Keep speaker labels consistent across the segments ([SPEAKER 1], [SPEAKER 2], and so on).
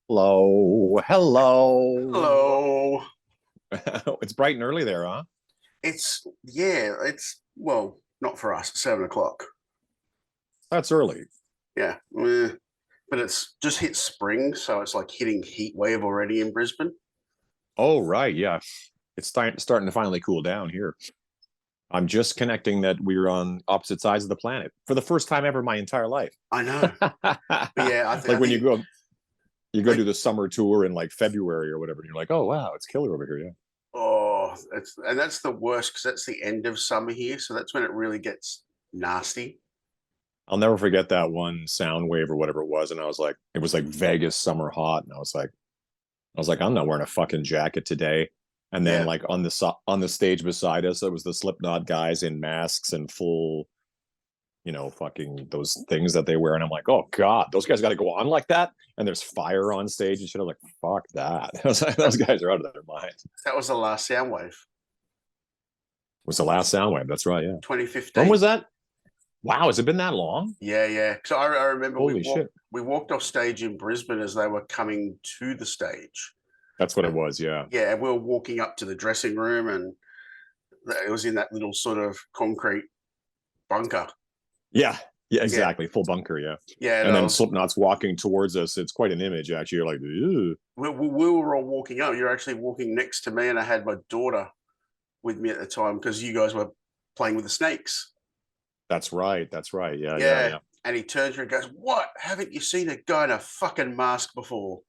[SPEAKER 1] Hello, hello.
[SPEAKER 2] Hello.
[SPEAKER 1] It's bright and early there, huh?
[SPEAKER 2] It's well, not for us, 7 o'clock.
[SPEAKER 1] That's early.
[SPEAKER 2] Yeah. But it's just hit spring, so it's like hitting heat wave already in Brisbane.
[SPEAKER 1] Oh, right, yeah. It's starting to finally cool down here. I'm just connecting that we're on opposite sides of the planet for the first time ever in my entire life.
[SPEAKER 2] I know. But yeah, I
[SPEAKER 1] Like when
[SPEAKER 2] think
[SPEAKER 1] you go do
[SPEAKER 2] like
[SPEAKER 1] the summer tour in like February or whatever, and you're like, oh wow, it's killer over here. Yeah.
[SPEAKER 2] that's the worst because that's the end of summer here, so that's when it really gets nasty.
[SPEAKER 1] I'll never forget that one sound wave or whatever it was, and I was like, it was like Vegas summer hot, and I was like, I'm not wearing a fucking jacket today. And then
[SPEAKER 2] Yeah.
[SPEAKER 1] like on the stage beside us, it was the Slipknot guys in masks and full, fucking those things that they wear. And I'm like, oh god, those guys got to go on like that. And there's fire on stage and shit. I'm like, fuck that. Those guys are out of their minds.
[SPEAKER 2] That was the last sound wave,
[SPEAKER 1] It was the last Soundwave? That's right. Yeah. When
[SPEAKER 2] 2015.
[SPEAKER 1] was that? Wow, has it been that long?
[SPEAKER 2] Yeah, yeah. So I remember
[SPEAKER 1] Holy shit.
[SPEAKER 2] we walked off stage in Brisbane as they were coming to the stage.
[SPEAKER 1] That's what it was. Yeah.
[SPEAKER 2] Yeah, and we were walking up to the dressing room, and it was in that little sort of concrete bunker.
[SPEAKER 1] Yeah. Yeah.
[SPEAKER 2] Yeah,
[SPEAKER 1] Exactly. Full bunker. Yeah.
[SPEAKER 2] yeah. And
[SPEAKER 1] And then Slipknot's walking towards us. It's quite an image, actually. You're like, ew.
[SPEAKER 2] we were all walking up. You're actually walking next to me, and I had my daughter with me at the time because you guys were playing with the snakes.
[SPEAKER 1] That's right. That's right. Yeah. Yeah.
[SPEAKER 2] Yeah.
[SPEAKER 1] Yeah.
[SPEAKER 2] And he turns around and goes, "What? Haven't you seen a guy in a fucking mask before?"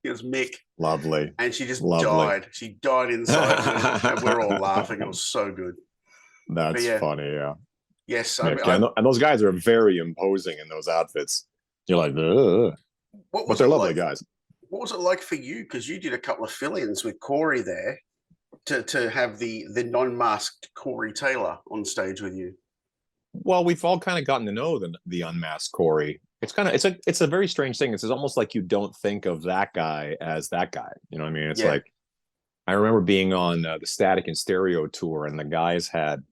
[SPEAKER 2] It was Mick,
[SPEAKER 1] Lovely.
[SPEAKER 2] and she just
[SPEAKER 1] Lovely.
[SPEAKER 2] died. She died inside of him, and we're all laughing. It was so good. But
[SPEAKER 1] That's
[SPEAKER 2] yeah,
[SPEAKER 1] funny. Yeah.
[SPEAKER 2] yes.
[SPEAKER 1] Mick. Yeah, and those guys are very imposing in those outfits. You're like, ugh.
[SPEAKER 2] What
[SPEAKER 1] But
[SPEAKER 2] was
[SPEAKER 1] they're
[SPEAKER 2] it
[SPEAKER 1] lovely
[SPEAKER 2] like?
[SPEAKER 1] guys.
[SPEAKER 2] What was it like for you? Because you did a couple of fill-ins with Corey there to have the non-masked Corey Taylor on stage with you.
[SPEAKER 1] Well, we've all kind of gotten to know the unmasked Corey. It's a very strange thing. It's almost like you don't think of that guy as that guy. You know what I mean? It's
[SPEAKER 2] Yeah.
[SPEAKER 1] like I remember being on the Static and Stereo tour, and the guys had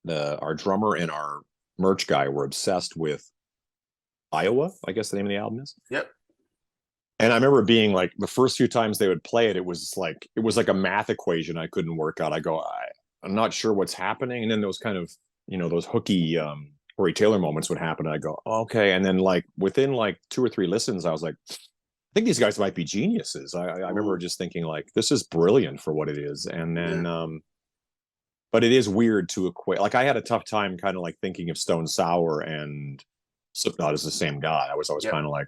[SPEAKER 1] the our drummer and our merch guy were obsessed with Iowa. I guess the name of the album is.
[SPEAKER 2] Yep.
[SPEAKER 1] And I remember being like the first few times they would play it, it was like a math equation I couldn't work out. I'm not sure what's happening. And then those kind of, those hooky Corey Taylor moments would happen. And I go, oh, okay. And then like within like two or three listens, I was like, I think these guys might be geniuses. I remember just thinking like, this is brilliant for what it is. And then
[SPEAKER 2] Yeah.
[SPEAKER 1] but it is weird to equate. Like I had a tough time kind of like thinking of Stone Sour and Slipknot as the same guy. I was always
[SPEAKER 2] Yep.
[SPEAKER 1] kind of like,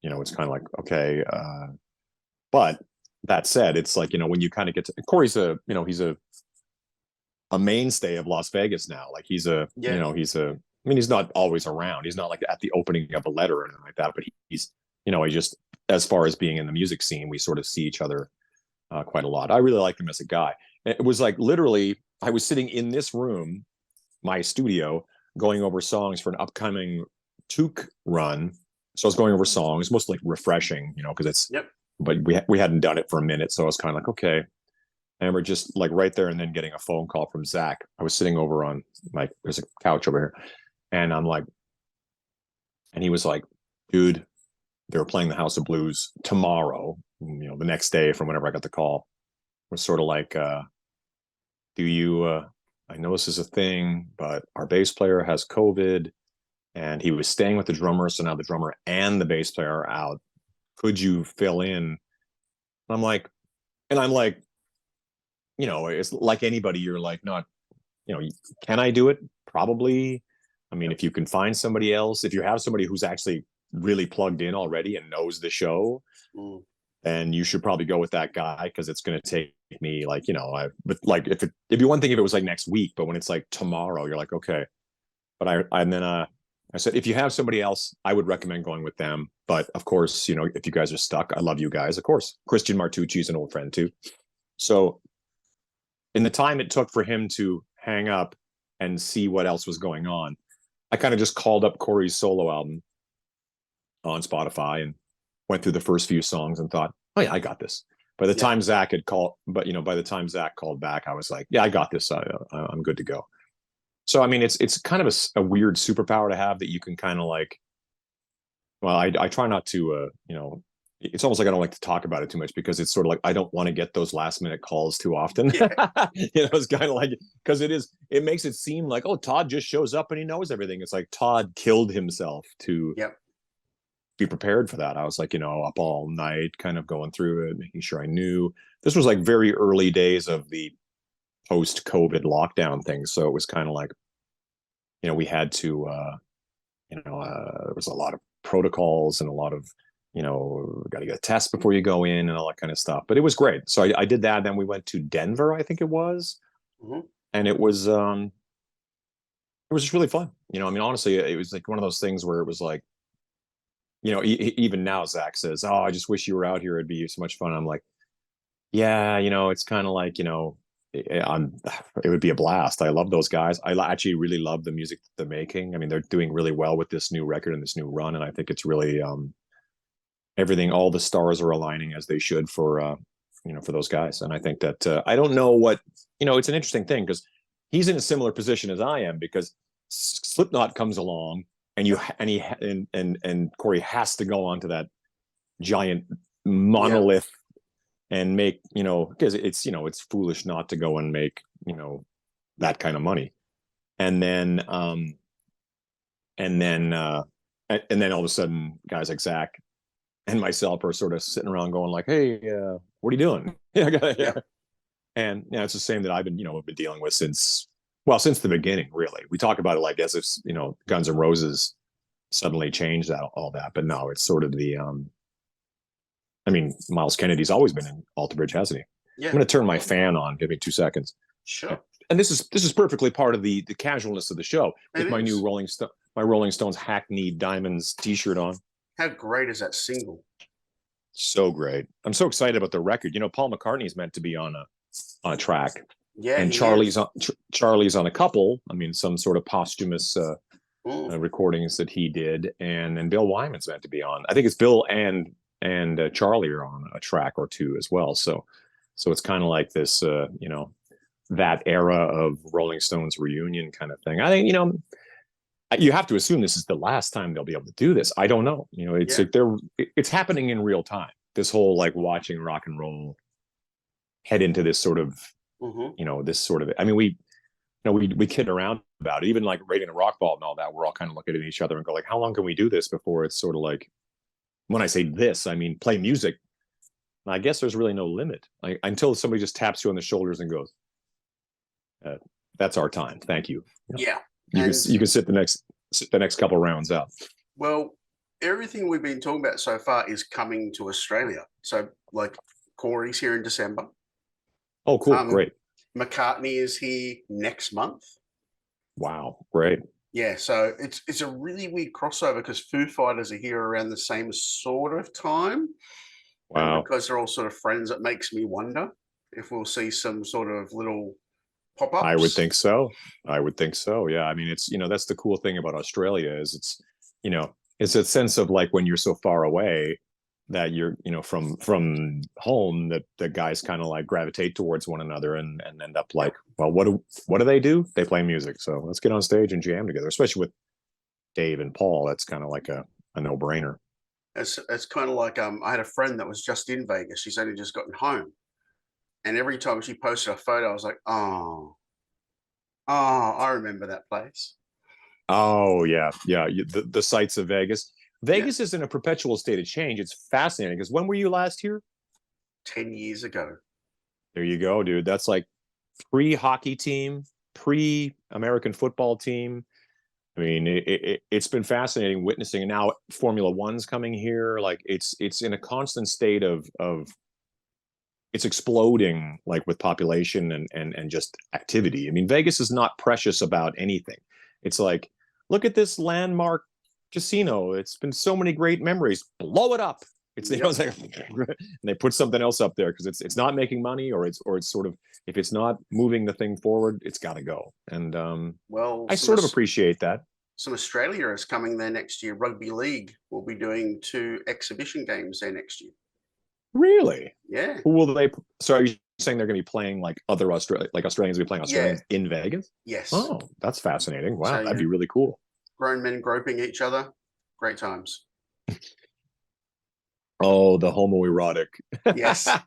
[SPEAKER 1] it's kind of like, okay. But that said, it's like, when you kind of get to Corey's he's a mainstay of Las Vegas now. Like
[SPEAKER 2] Yeah.
[SPEAKER 1] I mean, he's not always around. He's not like at the opening of a letter or anything like that, but he just, as far as being in the music scene, we sort of see each other quite a lot. I really like him as a guy. It was like literally, I was sitting in this room, my studio, going over songs for an upcoming Toque run. So I was going over songs, mostly refreshing, because
[SPEAKER 2] Yep.
[SPEAKER 1] but we hadn't done it for a minute. So I was kind of like, okay. And we're just like right there and then getting a phone call from Zach. I was sitting over on there's a couch over here. And I'm like, and he was like, dude, they were playing the House of Blues tomorrow, the next day from whenever I got the call. It was sort of like, do you, I know this is a thing, but our bass player has COVID and he was staying with the drummer. So now the drummer and the bass player are out. Could you fill in? I'm like, it's like anybody, you're like, not, can I do it? Probably. I mean, if you can find somebody else, if you have somebody who's actually really plugged in already and knows the show, then you should probably go with that guy because it's going to take me but like it'd be one thing if it was like next week, but when it's like tomorrow, you're like, okay. But I said, if you have somebody else, I would recommend going with them. But of course, if you guys are stuck, I love you guys. Of course, Christian Martucci is an old friend too. So in the time it took for him to hang up and see what else was going on, I kind of just called up Corey's solo album on Spotify and went through the first few songs and thought, oh yeah, I got this. By the time Zach had called, by the time Zach called back, I was like, yeah, I got this. I'm good to go. So I mean, it's kind of a weird superpower to have that you can kind of like Well, I try not to, you know, it's almost like I don't like to talk about it too much because it's sort of like I don't want to get those last minute calls too often.
[SPEAKER 2] Yeah.
[SPEAKER 1] You know, it's kind of like because it makes it seem like, oh, Todd just shows up and he knows everything. It's like Todd killed himself to
[SPEAKER 2] Yep.
[SPEAKER 1] be prepared for that. I was like, you know, up all night, kind of going through it, making sure I knew. This was like very early days of the post-COVID lockdown thing, so it was kind of like, you know, we had to, there was a lot of protocols and a lot of, you know, got to get a test before you go in and all that kind of stuff. But it was great. So I did that. Then we went to Denver, I think it was, and it was just really fun. You know, I mean, honestly, it was like one of those things where it was like, you know, even now Zach says, "Oh, I just wish you were out here. It'd be so much fun." I'm like, yeah, you know, it's kind of like, you know, it would be a blast. I love those guys. I actually really love the music that they're making. I mean, they're doing really well with this new record and this new run, and I think it's really everything. All the stars are aligning as they should for you know, for those guys. And I think that I don't know what, you know, it's an interesting thing because he's in a similar position as I am because Slipknot comes along and Corey has to go onto that giant monolith. Yeah. And make, you know, because it's, you know, it's foolish not to go and make, you know, that kind of money. And then all of a sudden guys like Zach and myself are sort of sitting around going like, hey, what are you doing? Yeah. And yeah, it's the same that I've been, you know, been dealing with since the beginning, really. We talk about it like as if, you know, Guns N' Roses suddenly changed all that, but no, it's sort of the I mean, Miles Kennedy's always been in Alter Bridge, hasn't he? Yeah. I'm going to turn my fan on. Give me 2 seconds.
[SPEAKER 2] Sure.
[SPEAKER 1] And this is perfectly part of the casualness of the show. With my new Rolling Stones Hackneyed Diamonds T-shirt on.
[SPEAKER 2] How great is that single?
[SPEAKER 1] So great. I'm so excited about the record. You know, Paul McCartney's meant to be on a track. Yeah. And Charlie's on a couple. I mean, some sort of posthumous recordings that he did, and Bill Wyman's meant to be on. I think it's Bill and Charlie are on a track or two as well. So it's kind of like this, you know, that era of Rolling Stones reunion kind of thing. I think, you know, you have to assume this is the last time they'll be able to do this. I don't know. You know, it's like it's happening in real time. This whole like watching rock and roll head into this sort of, you know, this sort of, I mean, we kid around about it, even like Raiding the Rock Vault and all that. We're all kind of looking at each other and go like, how long can we do this before it's sort of like, when I say this, I mean play music. I guess there's really no limit until somebody just taps you on the shoulders and goes, "That's our time. Thank you."
[SPEAKER 2] Yeah,
[SPEAKER 1] you can sit the next couple rounds out.
[SPEAKER 2] Well, everything we've been talking about so far is coming to Australia. So, like, Corey's here in December.
[SPEAKER 1] Oh, cool! Great.
[SPEAKER 2] McCartney is here next month.
[SPEAKER 1] Wow, great.
[SPEAKER 2] Yeah, so it's a really weird crossover because Foo Fighters are here around the same sort of time.
[SPEAKER 1] Wow.
[SPEAKER 2] And because they're all sort of friends, it makes me wonder if we'll see some sort of little pop-ups.
[SPEAKER 1] I would think so. Yeah. I mean, it's, you know, that's the cool thing about Australia is it's, you know, it's a sense of like when you're so far away that you're, you know, from home, that the guys kind of like gravitate towards one another and end up like, well, what do they do? They play music. So let's get on stage and jam together, especially with Dave and Paul. That's kind of like a no-brainer.
[SPEAKER 2] It's kind of like I had a friend that was just in Vegas. She's only just gotten home. And every time she posted a photo, I was like, oh, I remember that place.
[SPEAKER 1] Oh, yeah. Yeah. The sights of Vegas. Vegas is in a perpetual state of change. It's fascinating because when were you last here?
[SPEAKER 2] 10 years ago.
[SPEAKER 1] There you go, dude. That's like pre-hockey team, pre-American football team. I mean, it's been fascinating witnessing. And now Formula One's coming here. Like it's in a constant state of it's exploding, like with population and just activity. I mean, Vegas is not precious about anything. It's like, look at this landmark casino. It's been so many great memories. Blow it up. It's, you know, it's like, and they put something else up there because it's not making money, or it's sort of, if it's not moving the thing forward, it's got to go. And well, I sort of appreciate that.
[SPEAKER 2] Some Australia is coming there next year. Rugby league will be doing 2 exhibition games there next year.
[SPEAKER 1] Really?
[SPEAKER 2] Yeah.
[SPEAKER 1] Who will they? So are you saying they're going to be playing like other Australians will be playing Australians in Vegas?
[SPEAKER 2] Yes.
[SPEAKER 1] Oh, that's fascinating. Wow, so, that'd be really cool.
[SPEAKER 2] Grown men groping each other. Great times.
[SPEAKER 1] Oh, the homoerotic.
[SPEAKER 2] Yes. Yep.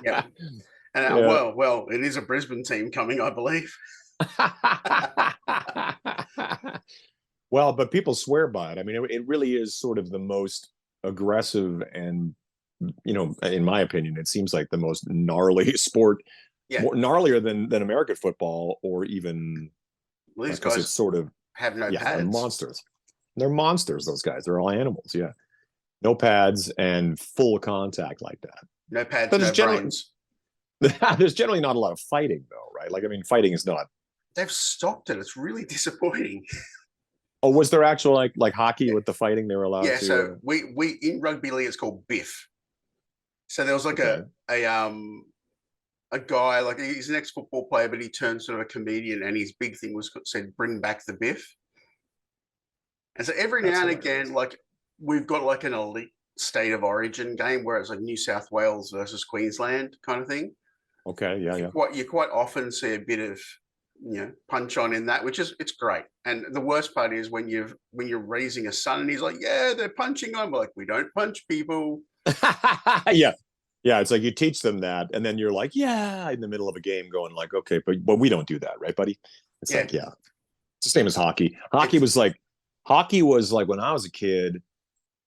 [SPEAKER 2] And
[SPEAKER 1] Yeah.
[SPEAKER 2] well, it is a Brisbane team coming, I believe.
[SPEAKER 1] Well, but people swear by it. I mean, it really is sort of the most aggressive and, in my opinion, it seems like the most gnarly sport,
[SPEAKER 2] Yeah.
[SPEAKER 1] more gnarlier than American football, or even
[SPEAKER 2] Well, these
[SPEAKER 1] because it's
[SPEAKER 2] guys
[SPEAKER 1] sort of,
[SPEAKER 2] have no
[SPEAKER 1] yeah, they're
[SPEAKER 2] pads.
[SPEAKER 1] monsters. They're monsters. Those guys. They're all animals. Yeah, no pads and full contact like that.
[SPEAKER 2] No pads,
[SPEAKER 1] But
[SPEAKER 2] no brains.
[SPEAKER 1] there's generally not a lot of fighting, though, right? Like, I mean, fighting is not.
[SPEAKER 2] They've stopped it. It's really disappointing.
[SPEAKER 1] Oh, was there actual like hockey with the fighting? They were allowed
[SPEAKER 2] Yeah,
[SPEAKER 1] to.
[SPEAKER 2] so we in rugby league it's called biff. So there was like
[SPEAKER 1] Okay.
[SPEAKER 2] a guy, like he's an ex-football player, but he turned sort of a comedian, and his big thing was said, "Bring back the biff." And so every
[SPEAKER 1] That's
[SPEAKER 2] now and
[SPEAKER 1] hilarious.
[SPEAKER 2] again, like we've got like an elite state of origin game where it's like New South Wales versus Queensland kind of thing.
[SPEAKER 1] Okay, yeah, yeah.
[SPEAKER 2] You quite often see a bit of punch on in that, which is it's great. And the worst part is when you're raising a son and he's like, yeah, they're punching on. We're like, we don't punch people.
[SPEAKER 1] Yeah. Yeah, it's like you teach them that, and then you're like, yeah, in the middle of a game going like, okay, but we don't do that, right, buddy? It's
[SPEAKER 2] Yeah.
[SPEAKER 1] like, yeah. It's the same as hockey. Hockey was like when I was a kid,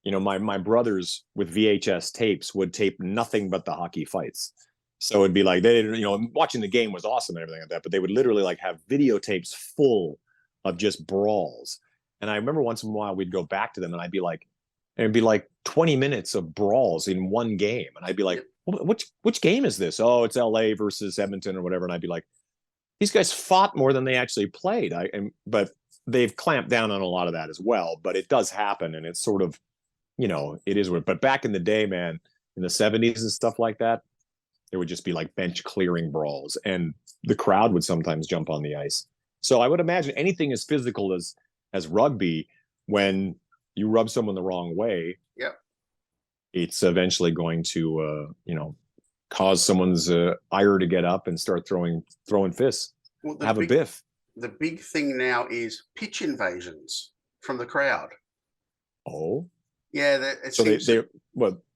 [SPEAKER 1] my brothers with VHS tapes would tape nothing but the hockey fights. So it'd be like they didn't, watching the game was awesome and everything like that, but they would literally like have videotapes full of just brawls. And I remember once in a while we'd go back to them and it'd be like 20 minutes of brawls in one game. And I'd be like, which game is this? Oh, it's LA versus Edmonton or whatever. And I'd be like, these guys fought more than they actually played. But they've clamped down on a lot of that as well. But it does happen, and it's sort of, it is weird. But back in the day, man, in the 70s and stuff like that, there would just be like bench clearing brawls, and the crowd would sometimes jump on the ice. So I would imagine anything as physical as rugby, when you rub someone the wrong way,
[SPEAKER 2] Yep.
[SPEAKER 1] it's eventually going to cause someone's ire to get up and start throwing fists. Well, have a biff.
[SPEAKER 2] The big thing now is pitch invasions from the crowd.
[SPEAKER 1] Oh,
[SPEAKER 2] yeah.
[SPEAKER 1] So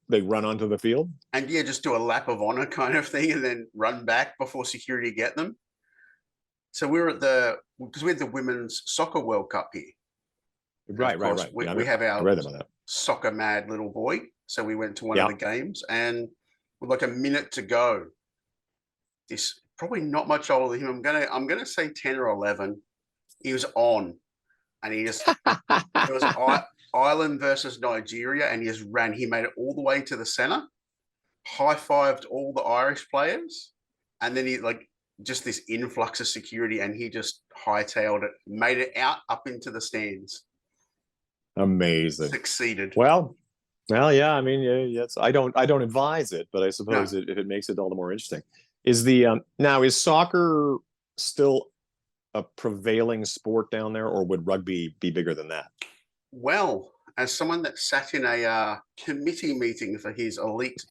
[SPEAKER 1] they run onto the field
[SPEAKER 2] and just do a lap of honor kind of thing, and then run back before security get them. So we were at because we had the Women's Soccer World Cup here.
[SPEAKER 1] Right.
[SPEAKER 2] We have our soccer mad little boy. So we went to one of the games, and with like a minute to go, this probably not much older than him. I'm gonna say 10 or 11. He was on, and he just it was Ireland versus Nigeria, and he just ran. He made it all the way to the center, high-fived all the Irish players, and then he just this influx of security, and he just hightailed it, made it out up into the stands.
[SPEAKER 1] Amazing.
[SPEAKER 2] Succeeded.
[SPEAKER 1] Well, yeah. I mean, yes. I don't advise it, but I suppose it makes it all the more interesting. Is is soccer still a prevailing sport down there, or would rugby be bigger than that?
[SPEAKER 2] Well, as someone that sat in a committee meeting for his elite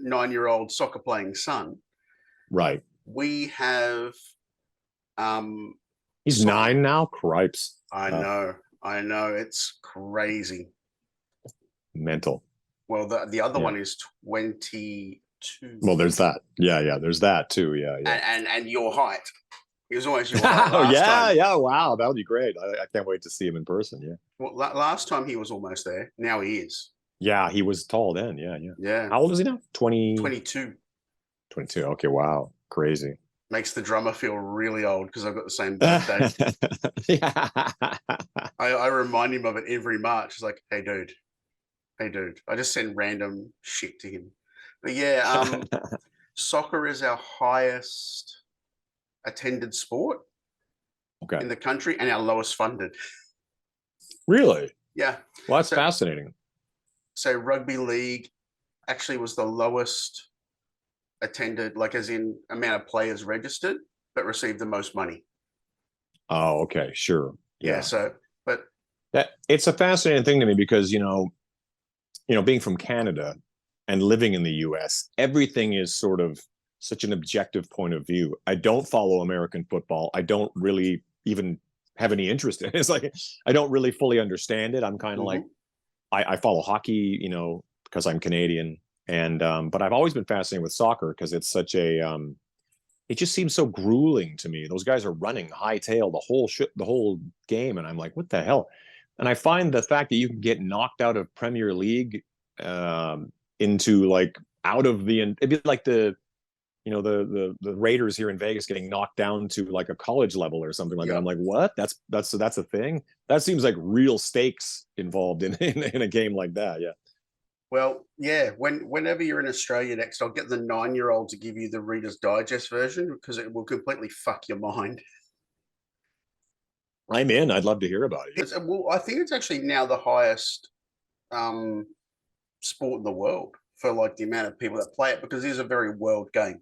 [SPEAKER 2] 9-year-old soccer playing son,
[SPEAKER 1] right?
[SPEAKER 2] We have.
[SPEAKER 1] He's 9 now. Cripes.
[SPEAKER 2] I know. It's crazy.
[SPEAKER 1] Mental.
[SPEAKER 2] Well, the other one is 22.
[SPEAKER 1] Well, there's that. Yeah. There's that too. Yeah.
[SPEAKER 2] And your height. He was always your height
[SPEAKER 1] last
[SPEAKER 2] time.
[SPEAKER 1] Yeah. Wow, that would be great. I can't wait to see him in person. Yeah.
[SPEAKER 2] Well, last time he was almost there. Now he is.
[SPEAKER 1] Yeah, he was tall then. Yeah. How old is he now?
[SPEAKER 2] 22.
[SPEAKER 1] 22. Okay. Wow. Crazy.
[SPEAKER 2] Makes the drummer feel really old because I've got the same birthday.
[SPEAKER 1] Yeah.
[SPEAKER 2] I remind him of it every March. It's like, hey dude. I just send random shit to him. But soccer is our highest attended sport in the country, and our lowest funded.
[SPEAKER 1] Really?
[SPEAKER 2] Yeah.
[SPEAKER 1] Well, that's fascinating.
[SPEAKER 2] So rugby league actually was the lowest attended, like as in amount of players registered, but received the most money.
[SPEAKER 1] Oh, okay, sure.
[SPEAKER 2] Yeah. So, but
[SPEAKER 1] that it's a fascinating thing to me because being from Canada and living in the US, everything is sort of such an objective point of view. I don't follow American football. I don't really even have any interest in it. It's like I don't really fully understand it. I'm kind of like, I follow hockey, because I'm Canadian, and but I've always been fascinated with soccer because it's such a it just seems so grueling to me. Those guys are running hightail the whole game, and I'm like, what the hell? And I find the fact that you can get knocked out of Premier League into like out of the, it'd be like the Raiders here in Vegas getting knocked down to like a college level or something like that. I'm like, what? That's a thing. That seems like real stakes involved in a game like that. Yeah.
[SPEAKER 2] Well, yeah. Whenever you're in Australia next, I'll get the 9-year-old to give you the Reader's Digest version because it will completely fuck your mind.
[SPEAKER 1] I'm in. I'd love to hear about it.
[SPEAKER 2] Well, I think it's actually now the highest sport in the world for like the amount of people that play it because it is a very world game.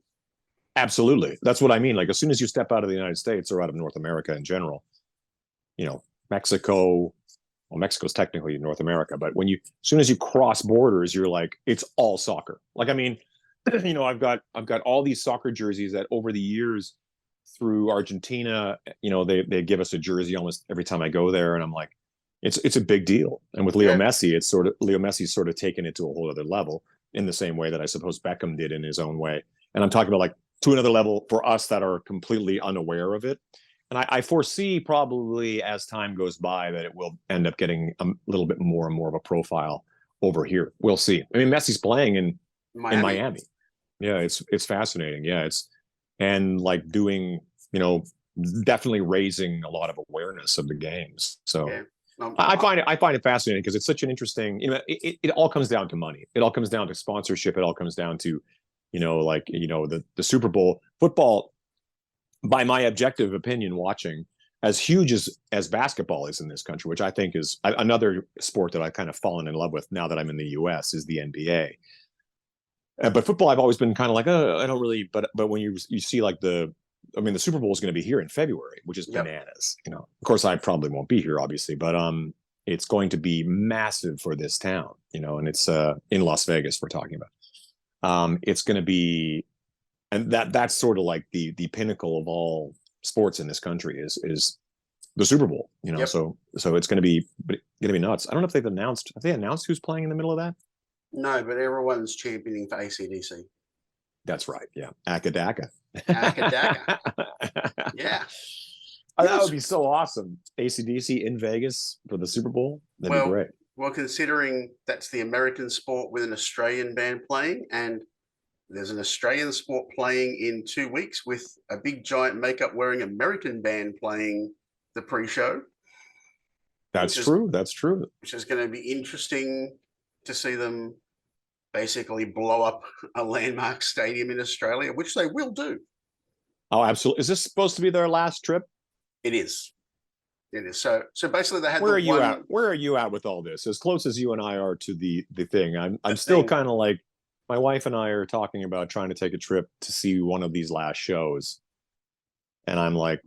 [SPEAKER 1] Absolutely. That's what I mean. Like as soon as you step out of the United States or out of North America in general, Mexico, well, Mexico's technically North America, but as soon as you cross borders, you're like, it's all soccer. Like, I mean, I've got all these soccer jerseys that over the years through Argentina, they give us a jersey almost every time I go there. And I'm like, it's a big deal. And with Leo Messi, Leo Messi's sort of taken it to a whole other level in the same way that I suppose Beckham did in his own way. And I'm talking about like to another level for us that are completely unaware of it. And I foresee probably as time goes by that it will end up getting a little bit more and more of a profile over here. We'll see. I mean, Messi's playing in Miami. Yeah, it's fascinating. Yeah, and like doing, definitely raising a lot of awareness of the games. So I find it fascinating because it's such an interesting, it all comes down to money. It all comes down to sponsorship. It all comes down to, the Super Bowl football, by my objective opinion, watching as huge as basketball is in this country, which I think is another sport that I've kind of fallen in love with now that I'm in the US is the NBA. But football, I've always been kind of like, I don't really, but when you see like the Super Bowl is going to be here in February, which is bananas. Of course, I probably won't be here, obviously, but it's going to be massive for this town, and it's in Las Vegas we're talking about. It's going to be, and that's sort of like the pinnacle of all sports in this country is the Super Bowl. So it's going to be nuts. I don't know if they've announced. Have they announced who's playing in the middle of that?
[SPEAKER 2] No, but everyone's championing for AC/DC.
[SPEAKER 1] That's right. Yeah, Akadaka.
[SPEAKER 2] Akadaka. Yeah.
[SPEAKER 1] That would be so awesome. AC/DC in Vegas for the Super Bowl. That'd be great.
[SPEAKER 2] Well, considering that's the American sport with an Australian band playing, and there's an Australian sport playing in 2 weeks with a big giant makeup wearing American band playing the pre-show.
[SPEAKER 1] That's true. That's true.
[SPEAKER 2] Which is going to be interesting to see them basically blow up a landmark stadium in Australia, which they will do.
[SPEAKER 1] Oh, absolutely. Is this supposed to be their last trip?
[SPEAKER 2] It is. It is. So basically they had
[SPEAKER 1] Where are you at with all this? As close as you and I are to the thing, I'm still kind of like, my wife and I are talking about trying to take a trip to see one of these last shows. And I'm like,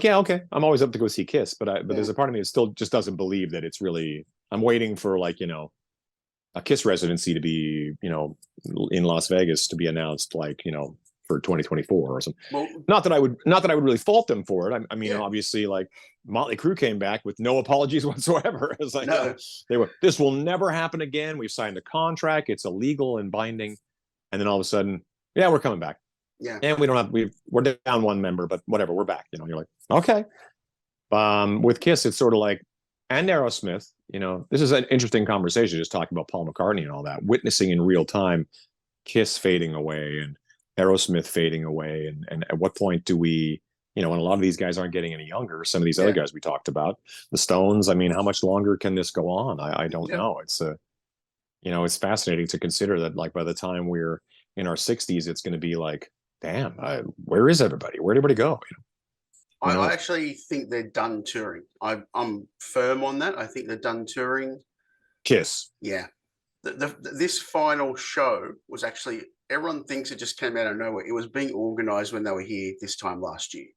[SPEAKER 1] yeah, okay. I'm always up to go see Kiss, but there's a part of me that still just doesn't believe that it's really, I'm waiting for like, a Kiss residency to be, in Las Vegas to be announced, like, for 2024 or something. Well, not that I would really fault them for it. I mean, obviously, like Motley Crue came back with no apologies whatsoever. It's like this will never happen again. We've signed a contract. It's illegal and binding. And then all of a sudden, yeah, we're coming back.
[SPEAKER 2] Yeah.
[SPEAKER 1] And we're down one member, but whatever, we're back. You're like, okay. With Kiss, it's sort of like, and Aerosmith, this is an interesting conversation, just talking about Paul McCartney and all that, witnessing in real time Kiss fading away and Aerosmith fading away. And at what point do we, when a lot of these guys aren't getting any younger, some of these other guys we talked about, the Stones, I mean, how much longer can this go on? I don't know. It's it's fascinating to consider that, like, by the time we're in our 60s, it's going to be like, damn, where is everybody? Where'd everybody go?
[SPEAKER 2] I actually think they're done touring. I'm firm on that. I think they're done touring.
[SPEAKER 1] Kiss.
[SPEAKER 2] Yeah. This final show was actually, everyone thinks it just came out of nowhere. It was being organized when they were here this time last year.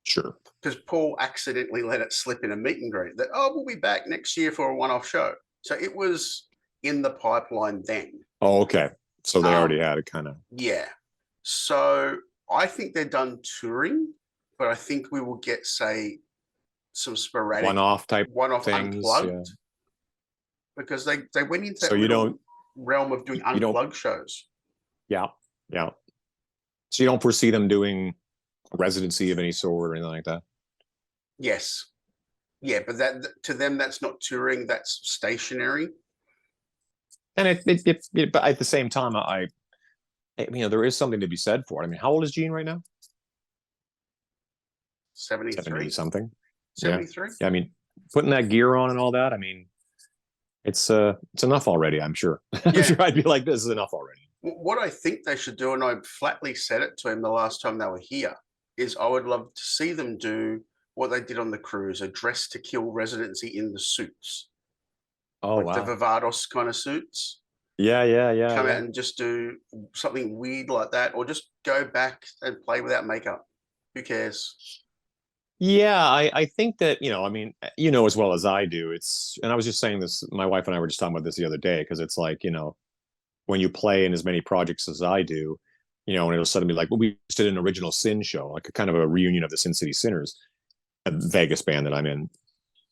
[SPEAKER 1] Sure.
[SPEAKER 2] Because Paul accidentally let it slip in a meet and greet that, we'll be back next year for a one-off show. So it was in the pipeline then.
[SPEAKER 1] Oh, okay. So they already had it kind of.
[SPEAKER 2] Yeah. So I think they're done touring, but I think we will get, say, some sporadic
[SPEAKER 1] one-off
[SPEAKER 2] things, unplugged. because they went into that
[SPEAKER 1] So you don't
[SPEAKER 2] realm of doing unplugged shows.
[SPEAKER 1] Yeah, yeah. So you don't foresee them doing a residency of any sort or anything like that?
[SPEAKER 2] Yes. Yeah, but that to them, that's not touring, that's stationary.
[SPEAKER 1] And but at the same time, there is something to be said for it. I mean, how old is Gene right now?
[SPEAKER 2] 73.
[SPEAKER 1] 70 something.
[SPEAKER 2] 73.
[SPEAKER 1] Yeah. I mean, putting that gear on and all that, I mean, it's enough already, I'm sure. I'm sure I'd be like, this is enough already.
[SPEAKER 2] What I think they should do, and I flatly said it to him the last time they were here, is I would love to see them do what they did on the cruise, a Dress to Kill residency in the suits.
[SPEAKER 1] Oh,
[SPEAKER 2] like
[SPEAKER 1] wow.
[SPEAKER 2] the Vivados kind of suits.
[SPEAKER 1] Yeah.
[SPEAKER 2] Come out and just do something weird like that, or just go back and play without makeup. Who cares?
[SPEAKER 1] Yeah, I think that, I mean, as well as I do, and I was just saying this, my wife and I were just talking about this the other day, because it's like, when you play in as many projects as I do, and it'll suddenly be like, well, we just did an original Sin show, like a kind of a reunion of the Sin City Sinners, a Vegas band that I'm in,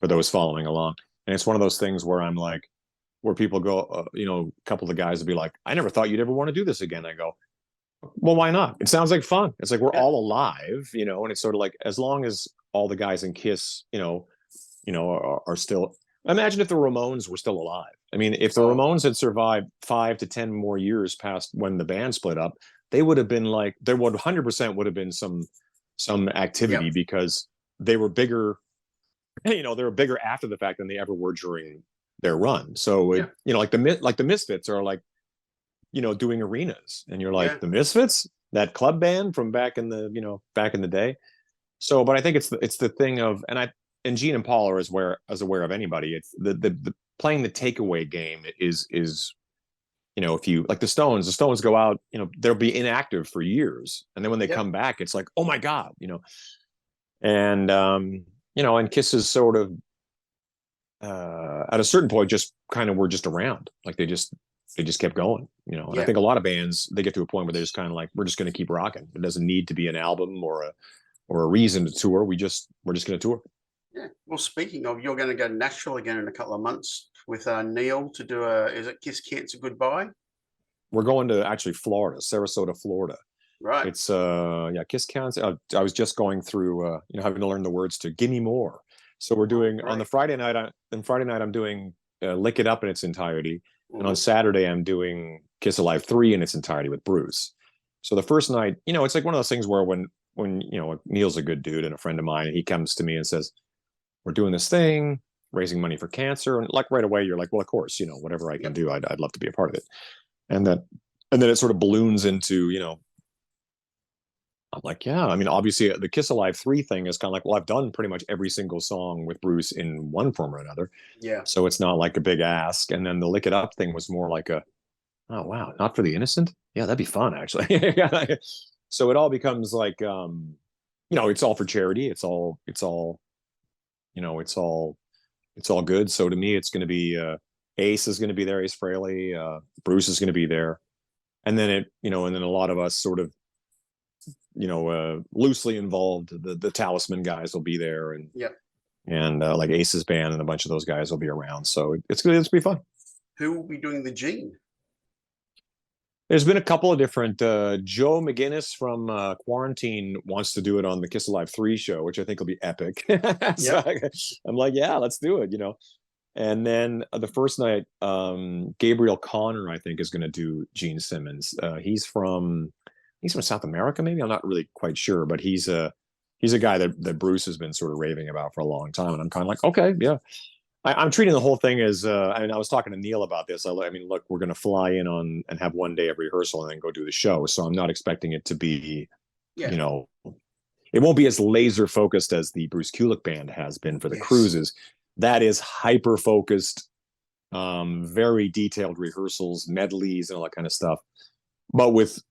[SPEAKER 1] for those following along. And it's one of those things where I'm like, where people go, a couple of the guys will be like, I never thought you'd ever want to do this again. I go, well, why not? It sounds like fun. It's like we're all alive, and it's sort of like, as long as all the guys in Kiss, are still. Imagine if the Ramones were still alive. I mean, if the Ramones had survived 5 to 10 more years past when the band split up, they would have been like, there would 100% would have been some activity, because they were bigger. They were bigger after the fact than they ever were during their run. So, like the Misfits are like, doing arenas, and you're like, the Misfits, that club band from back in the day. So, but I think it's the thing of, and Gene and Paul are as aware of anybody. It's the playing the takeaway game is if you like the Stones go out, they'll be inactive for years, and then when they come back, it's like, oh my God, and and Kiss is sort of at a certain point just kind of were just around, like they just kept going, and I think a lot of bands, they get to a point where they're just kind of like, we're just going to keep rocking. It doesn't need to be an album or a reason to tour. We're just going to tour.
[SPEAKER 2] Yeah. Well, speaking of, you're going to go to Nashville again in a couple of months with Neil to do is it Kiss Cancer Goodbye?
[SPEAKER 1] We're going to actually Florida, Sarasota, Florida.
[SPEAKER 2] Right.
[SPEAKER 1] It's Kiss Cancer. I was just going through having to learn the words to Gimme More. So we're doing on the Friday night. I'm doing Lick It Up in its entirety. And on Saturday, I'm doing Kiss Alive 3 in its entirety with Bruce. So the first night, it's like one of those things where when Neil's a good dude and a friend of mine, and he comes to me and says, we're doing this thing, raising money for cancer. And like right away, you're like, well, of course, whatever I can do, I'd love to be a part of it. And then it sort of balloons into, I'm like, yeah, I mean, obviously the Kiss Alive 3 thing is kind of like, well, I've done pretty much every single song with Bruce in one form or another.
[SPEAKER 2] Yeah. So
[SPEAKER 1] it's not like a big ask. And then the Lick It Up thing was more like oh, wow, Not for the Innocent? Yeah, that'd be fun, actually. So it all becomes like, it's all for charity. It's all good. So to me, it's going to be, Ace is going to be there. Ace Frehley, Bruce is going to be there. And then and then a lot of us sort of, loosely involved, the Talisman guys will be there, and like Ace's band and a bunch of those guys will be around. So it's be fun.
[SPEAKER 2] Who will be doing the Gene?
[SPEAKER 1] There's been a couple of different. Joe McGinnis from Quarantine wants to do it on the Kiss Alive 3 show, which I think will be epic. So I'm like, yeah, let's do it. And then the first night, Gabriel Connor, I think, is going to do Gene Simmons. He's from South America, maybe. I'm not really quite sure, but he's a guy that Bruce has been sort of raving about for a long time, and I'm kind of like, okay, yeah. I'm treating the whole thing as, I was talking to Neil about this. I mean, look, we're going to fly in on and have one day of rehearsal and then go do the show. So I'm not expecting it to be, it won't be as laser focused as the Bruce Kulick band has been for the cruises. That is hyper focused, very detailed rehearsals, medleys, and all that kind of stuff. But with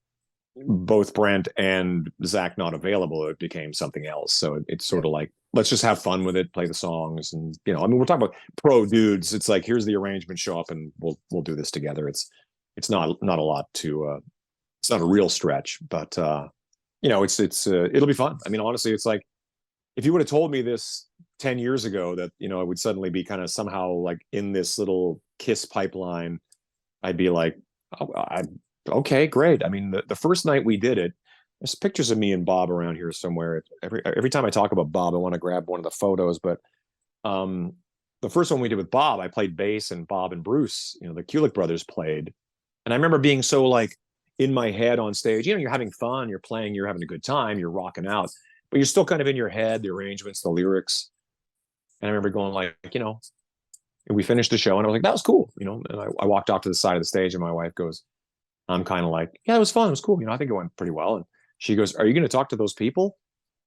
[SPEAKER 1] both Brent and Zach not available, it became something else. So it's sort of like, let's just have fun with it, play the songs, and we're talking about pro dudes. It's like, here's the arrangement, show up, and we'll do this together. It's not a lot to it's not a real stretch, but it'll be fun. I mean, honestly, it's like, if you would have told me this 10 years ago that, you know, I would suddenly be kind of somehow like in this little Kiss pipeline, I'd be like, oh, okay, great. I mean, the first night we did it, there's pictures of me and Bob around here somewhere. Every time I talk about Bob, I want to grab one of the photos. But the first one we did with Bob, I played bass, and Bob and Bruce, you know, the Kulick brothers played. And I remember being so like in my head on stage, you know, you're having fun, you're playing, you're having a good time, you're rocking out, but you're still kind of in your head, the arrangements, the lyrics. And I remember going like, you know, we finished the show and I was like, that was cool, you know. And I walked off to the side of the stage and my wife goes, I'm kind of like, yeah, it was fun, it was cool, you know, I think it went pretty well. And she goes, are you going to talk to those people?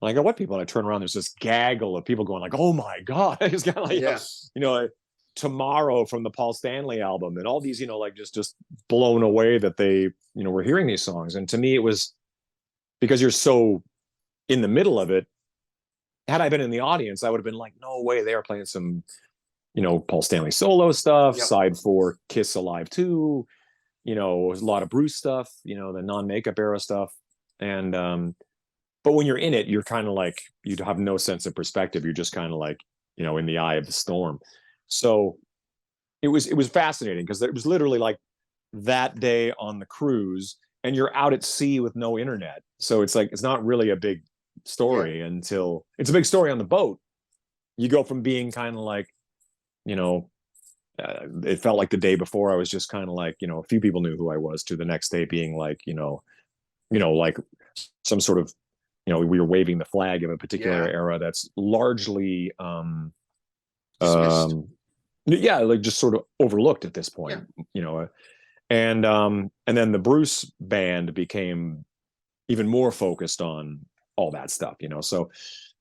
[SPEAKER 1] And I go, what people? And I turn around, there's this gaggle of people going like, oh my God. It's kind of like, you know, Tomorrow from the Paul Stanley album, and all these, you know, like just blown away that they, you know, were hearing these songs. And to me, it was because you're so in the middle of it. Had I been in the audience, I would have been like, no way, they are playing some, you know, Paul Stanley solo stuff, side 4, Kiss Alive 2, you know, a lot of Bruce stuff, you know, the non-makeup era stuff. And but when you're in it, you're kind of like, you have no sense of perspective. You're just kind of like, you know, in the eye of the storm. So it was fascinating because it was literally like that day on the cruise, and you're out at sea with no internet. So it's like, it's not really a big story until it's a big story on the boat. You go from being kind of like, you know, it felt like the day before I was just kind of like, you know, a few people knew who I was, to the next day being like, you know, like some sort of, you know, we were waving the flag of a particular era that's largely like just sort of overlooked at this point, you know. And then the Bruce band became even more focused on all that stuff, you know. So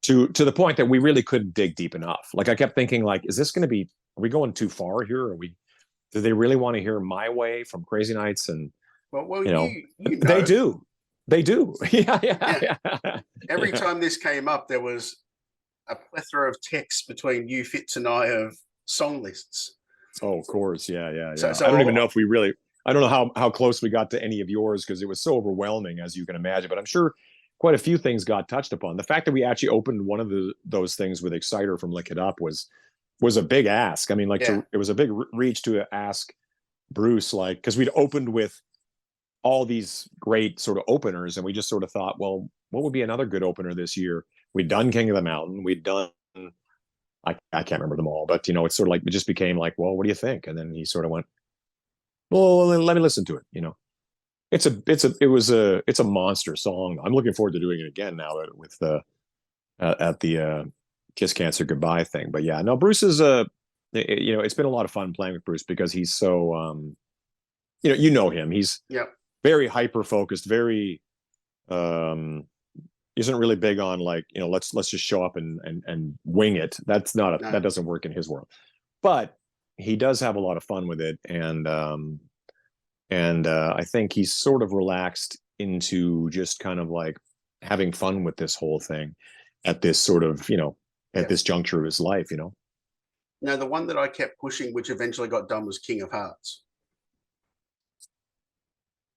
[SPEAKER 1] to the point that we really couldn't dig deep enough. Like I kept thinking, like, is this going to be, are we going too far here? Do they really want to hear My Way from Crazy Nights? And
[SPEAKER 2] well,
[SPEAKER 1] you know,
[SPEAKER 2] you know,
[SPEAKER 1] they do. Yeah.
[SPEAKER 2] Every time this came up, there was a plethora of texts between you, Fitz, and I of song lists.
[SPEAKER 1] Oh, of course. Yeah.
[SPEAKER 2] So
[SPEAKER 1] I don't even know if we really, I don't know how close we got to any of yours, because it was so overwhelming, as you can imagine. But I'm sure quite a few things got touched upon. The fact that we actually opened one of those things with Exciter from Lick It Up was a big ask. I mean, like it was a big reach to ask Bruce, like, because we'd opened with all these great sort of openers, and we just sort of thought, well, what would be another good opener this year? We'd done King of the Mountain, we'd done, I can't remember them all, but you know, it's sort of like, it just became like, well, what do you think? And then he sort of went, well, let me listen to it. You know, it's a monster song. I'm looking forward to doing it again now with at the Kiss Cancer Goodbye thing. But yeah, no, Bruce is you know, it's been a lot of fun playing with Bruce because he's so you know him. He's very hyper focused, very isn't really big on like, you know, let's just show up and wing it. That's not that doesn't work in his world. But he does have a lot of fun with it, and I think he's sort of relaxed into just kind of like having fun with this whole thing at this sort of, you know, at this juncture of his life, you know.
[SPEAKER 2] Now, the one that I kept pushing, which eventually got done, was King of Hearts.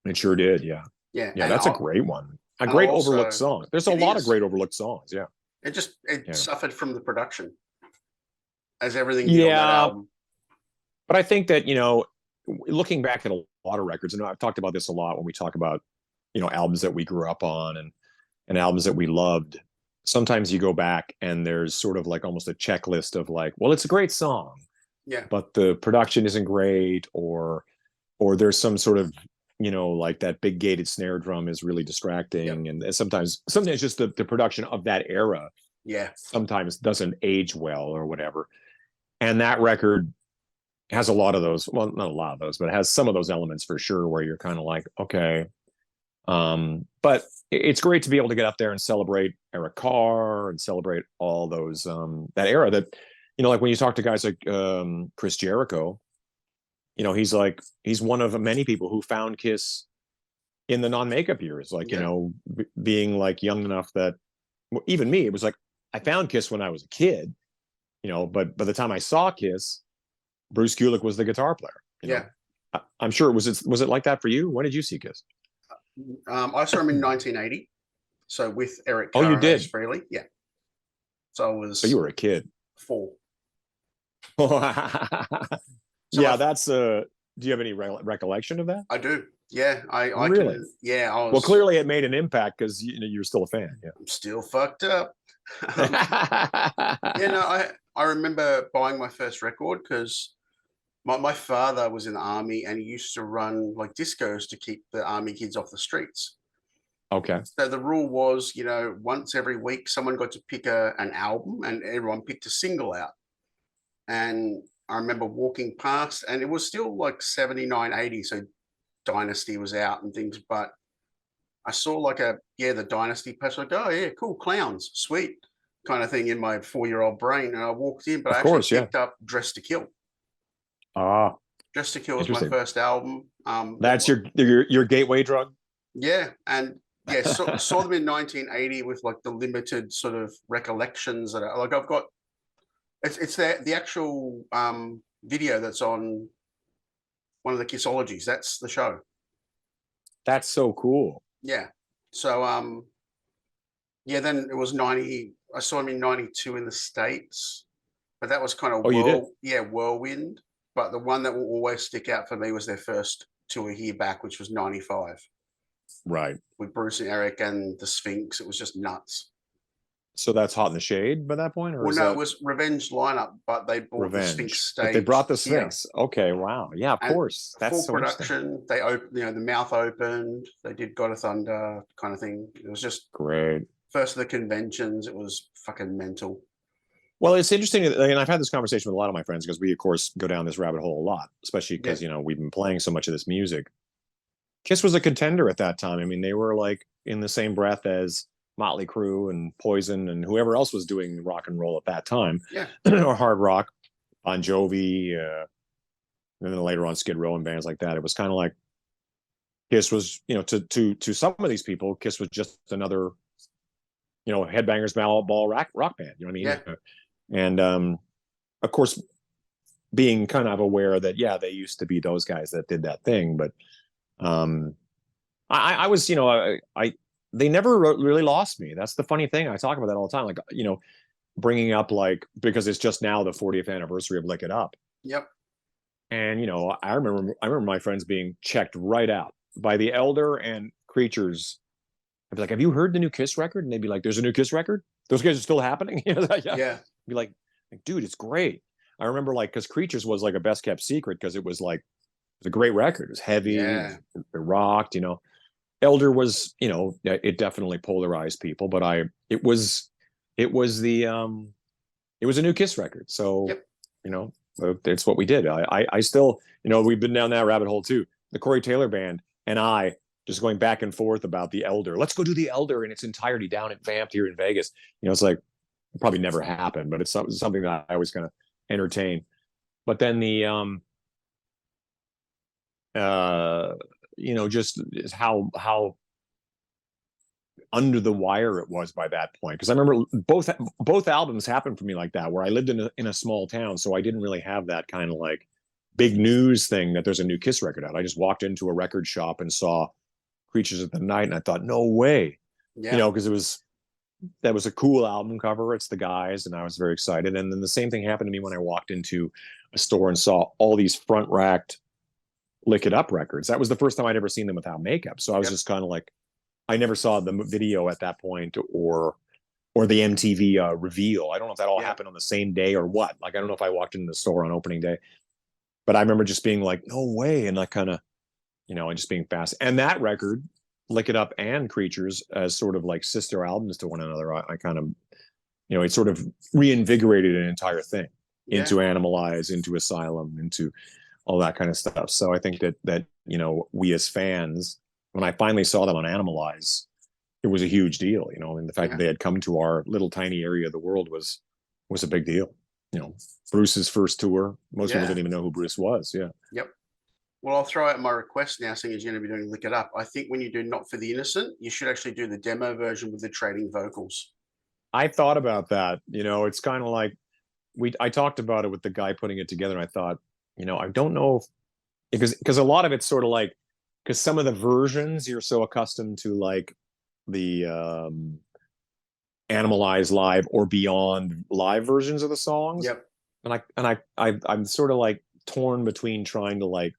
[SPEAKER 1] It sure did, yeah. That's a great one. A great overlooked song. There's a lot of great overlooked songs, yeah.
[SPEAKER 2] It suffered from the production, as everything did on that album.
[SPEAKER 1] But I think that, you know, looking back at a lot of records, and I've talked about this a lot when we talk about, you know, albums that we grew up on and albums that we loved. Sometimes you go back and there's sort of like almost a checklist of like, well, it's a great song, but the production isn't great, or there's some sort of, you know, like that big gated snare drum is really distracting, and sometimes just the production of that era sometimes doesn't age well or whatever. And that record has a lot of those, well, not a lot of those, but it has some of those elements for sure, where you're kind of like, okay. But it's great to be able to get up there and celebrate Eric Carr and celebrate all those, that era that, you know, like when you talk to guys like Chris Jericho, you know, he's one of many people who found Kiss in the non-makeup years, like, you know, being like young enough that, even me, it was like, I found Kiss when I was a kid, you know, but by the time I saw Kiss, Bruce Kulick was the guitar player. You know? I'm sure was it like that for you? When did you see Kiss?
[SPEAKER 2] I saw him in 1980. So with Eric Carr.
[SPEAKER 1] Oh, you did?
[SPEAKER 2] Freely. Yeah. So I was.
[SPEAKER 1] So you were a kid.
[SPEAKER 2] 4.
[SPEAKER 1] Yeah, that's do you have any recollection of that?
[SPEAKER 2] I do. Yeah, I
[SPEAKER 1] Really?
[SPEAKER 2] can. Yeah, I was.
[SPEAKER 1] Well, clearly it made an impact because you're still a fan. Yeah.
[SPEAKER 2] I'm still fucked up. Yeah, no, I remember buying my first record because my father was in the army and he used to run like discos to keep the army kids off the streets.
[SPEAKER 1] Okay.
[SPEAKER 2] So the rule was, once every week someone got to pick an album and everyone picked a single out. And I remember walking past and it was still like 79, 80. So Dynasty was out and things, but I saw like the Dynasty patch, like, oh yeah, cool, Clowns, sweet kind of thing in my 4-year-old brain. And I walked in, but I actually picked up Dress to Kill.
[SPEAKER 1] Ah,
[SPEAKER 2] Dress to Kill was my first album.
[SPEAKER 1] That's your gateway drug?
[SPEAKER 2] Yeah. And yeah, saw them in 1980 with like the limited sort of recollections that I've got. It's the actual video that's on one of the Kissologies. That's the show.
[SPEAKER 1] That's so cool.
[SPEAKER 2] Yeah. So then it was 90. I saw him in 92 in the States, but that was kind of whirlwind. But the one that will always stick out for me was their first tour here back, which was 95.
[SPEAKER 1] Right.
[SPEAKER 2] With Bruce and Eric and the Sphinx. It was just nuts.
[SPEAKER 1] So that's Hot in the Shade by that point? Or
[SPEAKER 2] it was Revenge lineup, but they brought the Sphinx stage.
[SPEAKER 1] But they brought the Sphinx. Yeah. Okay, wow. Yeah, of course. That's
[SPEAKER 2] full
[SPEAKER 1] so
[SPEAKER 2] production. They opened, the mouth opened. They did God of Thunder kind of thing. It was just
[SPEAKER 1] great.
[SPEAKER 2] First of the conventions, it was fucking mental.
[SPEAKER 1] Well, it's interesting, and I've had this conversation with a lot of my friends because we, of course, go down this rabbit hole a lot, especially because, we've been playing so much of this music. Kiss was a contender at that time. I mean, they were like in the same breath as Motley Crue and Poison and whoever else was doing rock and roll at that time, or hard rock, Bon Jovi, and then later on Skid Row and bands like that. It was kind of like Kiss was, to some of these people, Kiss was just another, headbangers ball rock band. You know what I mean?
[SPEAKER 2] Yeah.
[SPEAKER 1] And of course, being kind of aware that they used to be those guys that did that thing, but I was, they never really lost me. That's the funny thing. I talk about that all the time. Like, bringing up because it's just now the 40th anniversary of Lick It Up.
[SPEAKER 2] Yep.
[SPEAKER 1] And, I remember my friends being checked right out by the Elder and Creatures. I'd be like, have you heard the new Kiss record? And they'd be like, there's a new Kiss record? Those guys are still happening?
[SPEAKER 2] Yeah.
[SPEAKER 1] Be like, dude, it's great. I remember because Creatures was like a best kept secret because it was a great record. It was heavy, it rocked, Elder was, it definitely polarized people, but it was a new Kiss record. So, it's what we did. I still, we've been down that rabbit hole too. The Corey Taylor Band and I just going back and forth about the Elder. Let's go do the Elder in its entirety down at Vamped here in Vegas. It's like, it probably never happened, but it's something that I always kind of entertain. But then the, just how under the wire it was by that point. Because I remember both albums happened for me like that, where I lived in a small town, so I didn't really have that kind of big news thing that there's a new Kiss record out. I just walked into a record shop and saw Creatures of the Night, and I thought, no way, because that was a cool album cover. It's the guys, and I was very excited. And then the same thing happened to me when I walked into a store and saw all these front racked Lick It Up records. That was the first time I'd ever seen them without makeup. So I was just kind of I never saw the video at that point or the MTV reveal. I don't know if that all happened on the same day or what. I don't know if I walked into the store on opening day, but I remember just being like, no way. And kind of, and just being fast. And that record, Lick It Up and Creatures, as sort of sister albums to one another, I kind of, it sort of reinvigorated an entire thing into Animalize, into Asylum, into all that kind of stuff. So I think that we as fans, when I finally saw them on Animalize, it was a huge deal, and the fact that they had come to our little tiny area of the world was a big deal. Bruce's first tour, most people didn't even know who Bruce was. Yeah.
[SPEAKER 2] Yep. Well, I'll throw out my request now, seeing as you're going to be doing Lick It Up. I think when you do Not for the Innocent, you should actually do the demo version with the trading vocals.
[SPEAKER 1] I thought about that. It's kind of I talked about it with the guy putting it together, and I thought, I don't know because a lot of it's sort of because some of the versions you're so accustomed to the Animalize live or Beyond live versions of the songs.
[SPEAKER 2] Yep.
[SPEAKER 1] I'm sort of like torn between trying to like,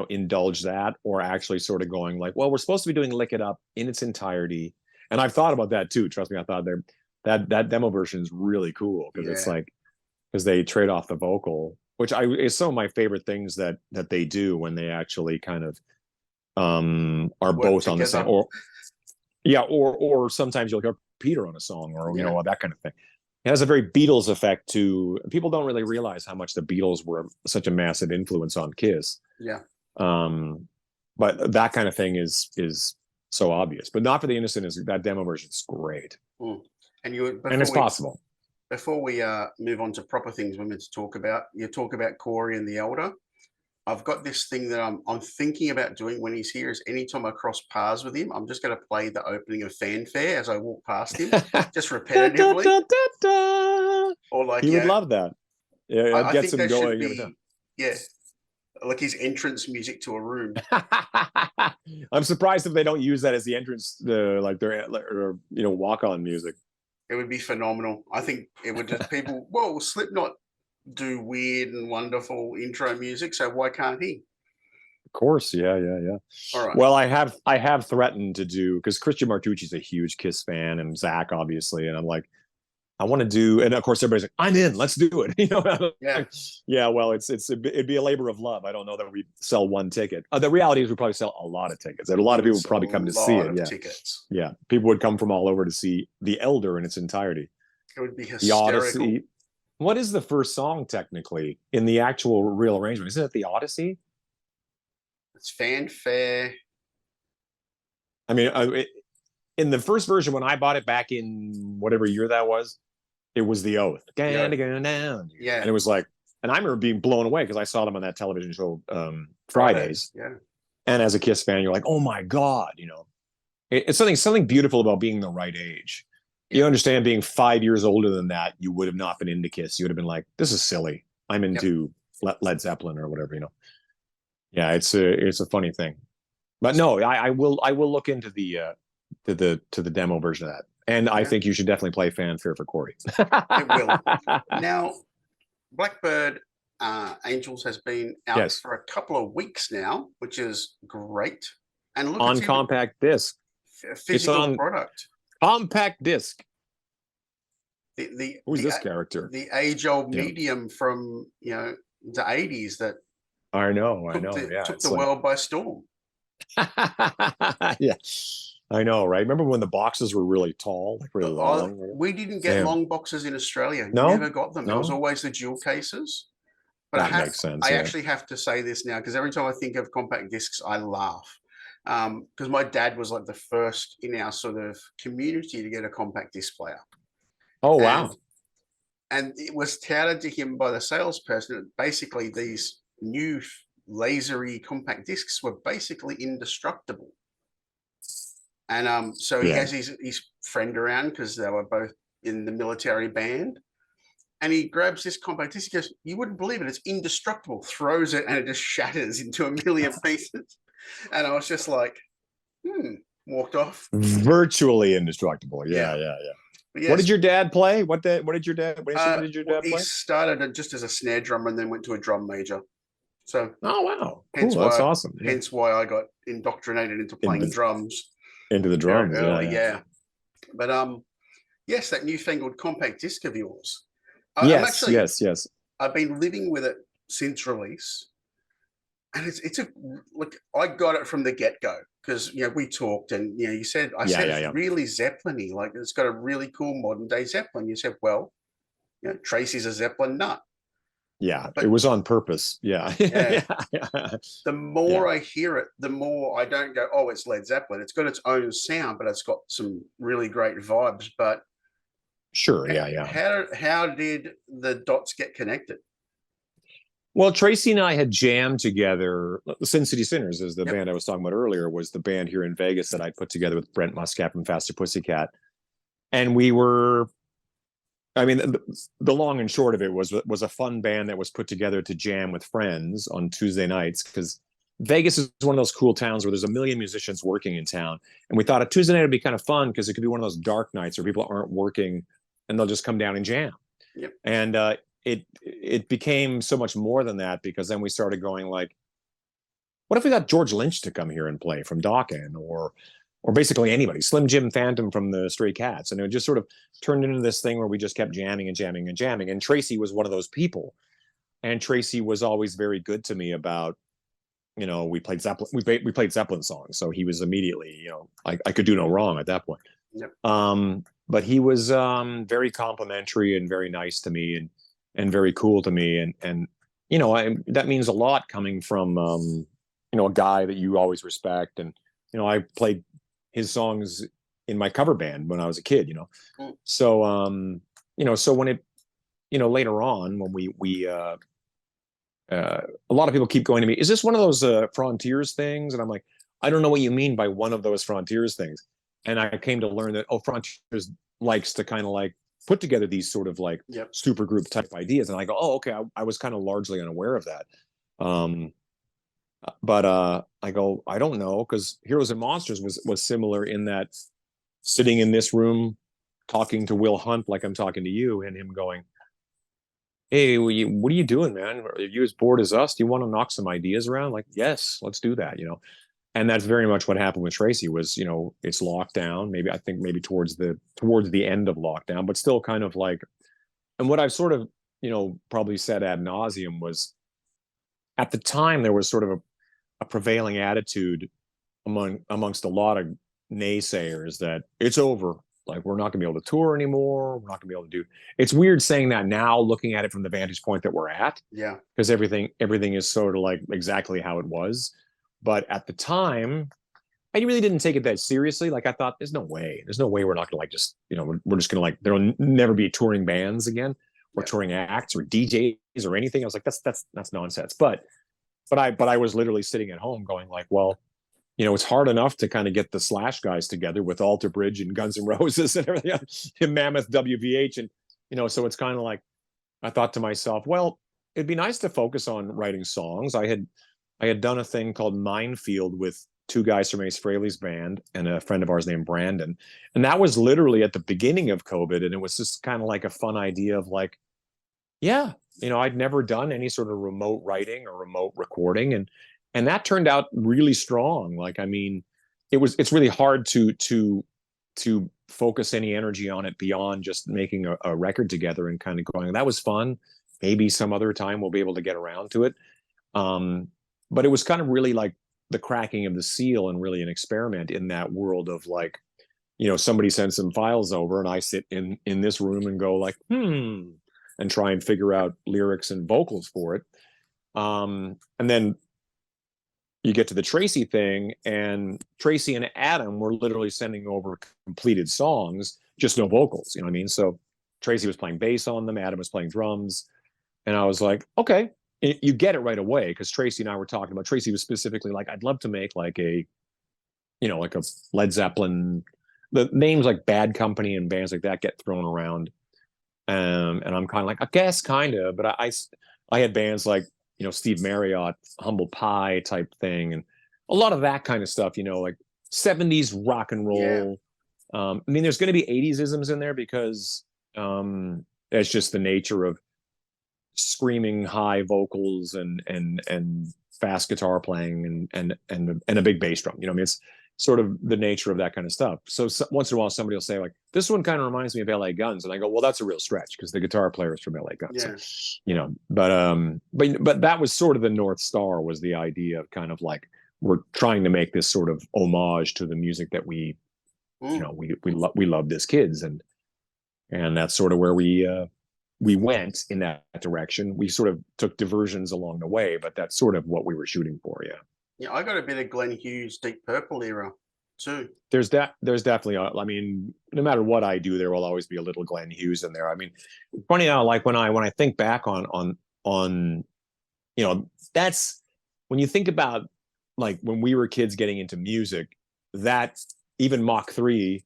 [SPEAKER 1] indulge that or actually sort of going like, well, we're supposed to be doing Lick It Up in its entirety. And I've thought about that too. Trust me, I thought that demo version is really cool because it's like, because they trade off the vocal, which is some of my favorite things that they do when they actually kind of are
[SPEAKER 2] Work
[SPEAKER 1] both
[SPEAKER 2] together.
[SPEAKER 1] on the same, or sometimes you'll hear Peter on a song or that kind of thing. It has a very Beatles effect to people. Don't really realize how much the Beatles were such a massive influence on Kiss.
[SPEAKER 2] Yeah.
[SPEAKER 1] But that kind of thing is so obvious. But Not for the Innocent is that demo version is great.
[SPEAKER 2] And
[SPEAKER 1] it's possible.
[SPEAKER 2] Before we move on to proper things we're meant to talk about, you talk about Corey and the Elder. I've got this thing that I'm thinking about doing when he's here is anytime I cross paths with him, I'm just going to play the opening of Fanfare as I walk past him, just repetitively. Or like
[SPEAKER 1] he would love that. Yeah, it gets him going every time.
[SPEAKER 2] Yeah, like his entrance music to a room.
[SPEAKER 1] I'm surprised if they don't use that as the entrance, like their walk-on music.
[SPEAKER 2] It would be phenomenal. I think it would just people. Well, Slipknot do weird and wonderful intro music, so why can't he?
[SPEAKER 1] Of course, yeah.
[SPEAKER 2] All right.
[SPEAKER 1] Well, I have threatened to do, because Christian Martucci's a huge Kiss fan, and Zach obviously, and I'm like, I want to do, and of course everybody's like, I'm in, let's do it. Yeah. Well, it'd be a labor of love. I don't know that we sell one ticket. The reality is we probably sell a lot of tickets, and a lot of people would probably come to see it. Yeah,
[SPEAKER 2] tickets.
[SPEAKER 1] Yeah, people would come from all over to see The Elder in its entirety.
[SPEAKER 2] It would be hysterical.
[SPEAKER 1] The Odyssey. What is the first song technically in the actual real arrangement? Isn't it The Odyssey?
[SPEAKER 2] It's Fanfare.
[SPEAKER 1] I mean, in the first version when I bought it back in whatever year that was, it was The Oath. Yeah. And it was like, and I remember being blown away because I saw them on that television show Fridays.
[SPEAKER 2] Yeah.
[SPEAKER 1] And as a Kiss fan, you're like, oh my God, it's something beautiful about being the right age. You understand, being 5 years older than that, you would have not been into Kiss. You would have been like, this is silly. I'm into Led Zeppelin or whatever, Yeah, it's a funny thing. But no, I will look into the demo version of that. And I think you should definitely play Fanfare for Corey.
[SPEAKER 2] It will. Now, Blackbird Angels has been out for a couple of weeks now, which is great. And look,
[SPEAKER 1] on compact disc.
[SPEAKER 2] Physical product.
[SPEAKER 1] Compact disc. Who's this character?
[SPEAKER 2] The age-old medium from the 80s that
[SPEAKER 1] I know.
[SPEAKER 2] Took the world by storm.
[SPEAKER 1] Yeah, I know, right? Remember when the boxes were really tall, like really long?
[SPEAKER 2] We didn't get long boxes in Australia.
[SPEAKER 1] No,
[SPEAKER 2] never got them. There was always the dual cases. But
[SPEAKER 1] that makes sense.
[SPEAKER 2] I actually have to say this now because every time I think of compact discs, I laugh. Because my dad was like the first in our sort of community to get a compact disc player.
[SPEAKER 1] Oh, wow.
[SPEAKER 2] And it was touted to him by the salesperson that basically these new lasery compact discs were basically indestructible. And so he has his friend around because they were both in the military band. And he grabs this compact disc, he goes, you wouldn't believe it, it's indestructible, throws it, and it just shatters into a million pieces. And I was just like, walked off.
[SPEAKER 1] Virtually indestructible. Yeah. Yes. What did your dad play? What did your dad play?
[SPEAKER 2] He started just as a snare drummer and then went to a drum major. So
[SPEAKER 1] wow. Cool. That's awesome. Yeah.
[SPEAKER 2] Hence why I got indoctrinated into playing drums.
[SPEAKER 1] Into the drums.
[SPEAKER 2] Early, yeah. But yes, that newfangled compact disc of yours.
[SPEAKER 1] Yes.
[SPEAKER 2] I've been living with it since release. And it's I got it from the get-go because we talked and you said it's really Zeppelin-y, like it's got a really cool modern day Zeppelin. You said, well, Traci's a Zeppelin nut.
[SPEAKER 1] Yeah, but it was on purpose. Yeah.
[SPEAKER 2] The more I hear it, the more I don't go, oh, it's Led Zeppelin. It's got its own sound, but it's got some really great vibes. But
[SPEAKER 1] sure,
[SPEAKER 2] How did the dots get connected?
[SPEAKER 1] Well, Tracii and I had jammed together. Sin City Sinners is the band I was talking about earlier, was the band here in Vegas that I put together with Brent Muscat from Faster Pussycat. And we were, I mean, the long and short of it was a fun band that was put together to jam with friends on Tuesday nights because Vegas is one of those cool towns where there's a million musicians working in town. And we thought a Tuesday night would be kind of fun because it could be one of those dark nights where people aren't working and they'll just come down and jam.
[SPEAKER 2] Yep.
[SPEAKER 1] And it became so much more than that, because then we started going like, what if we got George Lynch to come here and play from Dokken, or basically anybody, Slim Jim Phantom from the Stray Cats. And it just sort of turned into this thing where we just kept jamming and jamming and jamming. And Tracii was one of those people. And Tracii was always very good to me about, you know, we played Zeppelin, we played Zeppelin songs. So he was immediately, you know, I could do no wrong at that point.
[SPEAKER 2] Yep.
[SPEAKER 1] But he was very complimentary and very nice to me, and very cool to me. And you know, that means a lot coming from, you know, a guy that you always respect. And, you know, I played his songs in my cover band when I was a kid, you know. So, you know, so when it, you know, later on when we a lot of people keep going to me, is this one of those Frontiers things? And I'm like, I don't know what you mean by one of those Frontiers things. And I came to learn that, oh, Frontiers likes to kind of like put together these sort of like super group type ideas. And I go, oh, okay. I was kind of largely unaware of that. But I go, I don't know, because Heroes and Monsters was similar in that sitting in this room talking to Will Hunt like I'm talking to you, and him going, hey, what are you doing, man? Are you as bored as us? Do you want to knock some ideas around? Like, yes, let's do that, you know. And that's very much what happened with Tracii. Was, you know, it's lockdown, maybe, I think maybe towards the end of lockdown, but still kind of like, and what I've sort of, you know, probably said ad nauseum was, at the time there was sort of a prevailing attitude amongst a lot of naysayers that it's over. Like, we're not going to be able to tour anymore. We're not going to be able to do. It's weird saying that now, looking at it from the vantage point that we're at.
[SPEAKER 2] Yeah.
[SPEAKER 1] Because everything is sort of like exactly how it was. But at the time, I really didn't take it that seriously. Like, I thought, there's no way we're not going to like just, you know, we're just going to like, there'll never be touring bands again, or touring acts or DJs or anything. I was like, that's nonsense. But I was literally sitting at home going like, well, you know, it's hard enough to kind of get the Slash guys together with Alter Bridge and Guns N' Roses and everything else, and Mammoth WVH. And, you know, so it's kind of like, I thought to myself, well, it'd be nice to focus on writing songs. I had done a thing called Minefield with two guys from Ace Frehley's band and a friend of ours named Brandon. And that was literally at the beginning of COVID. And it was just kind of like a fun idea of like, yeah, you know, I'd never done any sort of remote writing or remote recording. And that turned out really strong. Like, I mean, it's really hard to focus any energy on it beyond just making a record together and kind of going, that was fun. Maybe some other time we'll be able to get around to it. But it was kind of really like the cracking of the seal, and really an experiment in that world of like, you know, somebody sends some files over and I sit in this room and go like, and try and figure out lyrics and vocals for it. And then you get to the Tracii thing, and Tracii and Adam were literally sending over completed songs, just no vocals, you know what I mean? So Tracii was playing bass on them, Adam was playing drums. And I was like, okay, you get it right away. Cause Tracii and I were talking about, Tracii was specifically like, I'd love to make like a, you know, like a Led Zeppelin, the names like Bad Company and bands like that get thrown around. And I'm kind of like, I guess kind of, but I had bands like, you know, Steve Marriott, Humble Pie type thing, and a lot of that kind of stuff, you know, like 70s rock and roll. I mean, there's going to be 80s isms in there because it's just the nature of screaming high vocals and fast guitar playing and a big bass drum. You know, I mean, it's sort of the nature of that kind of stuff. So once in a while, somebody will say like, this one kind of reminds me of LA Guns. And I go, well, that's a real stretch because the guitar player is from LA Guns.
[SPEAKER 2] Yeah.
[SPEAKER 1] So, you know, but that was sort of the North Star, was the idea of kind of like, we're trying to make this sort of homage to the music that we, you know, we loved as kids. And that's sort of where we went in that direction. We sort of took diversions along the way, but that's sort of what we were shooting for. Yeah.
[SPEAKER 2] Yeah, I got a bit of Glenn Hughes, Deep Purple era too.
[SPEAKER 1] There's definitely, I mean, no matter what I do, there will always be a little Glenn Hughes in there. I mean, funny now, like when I think back on, you know, that's when you think about like when we were kids getting into music, that even Mach 3,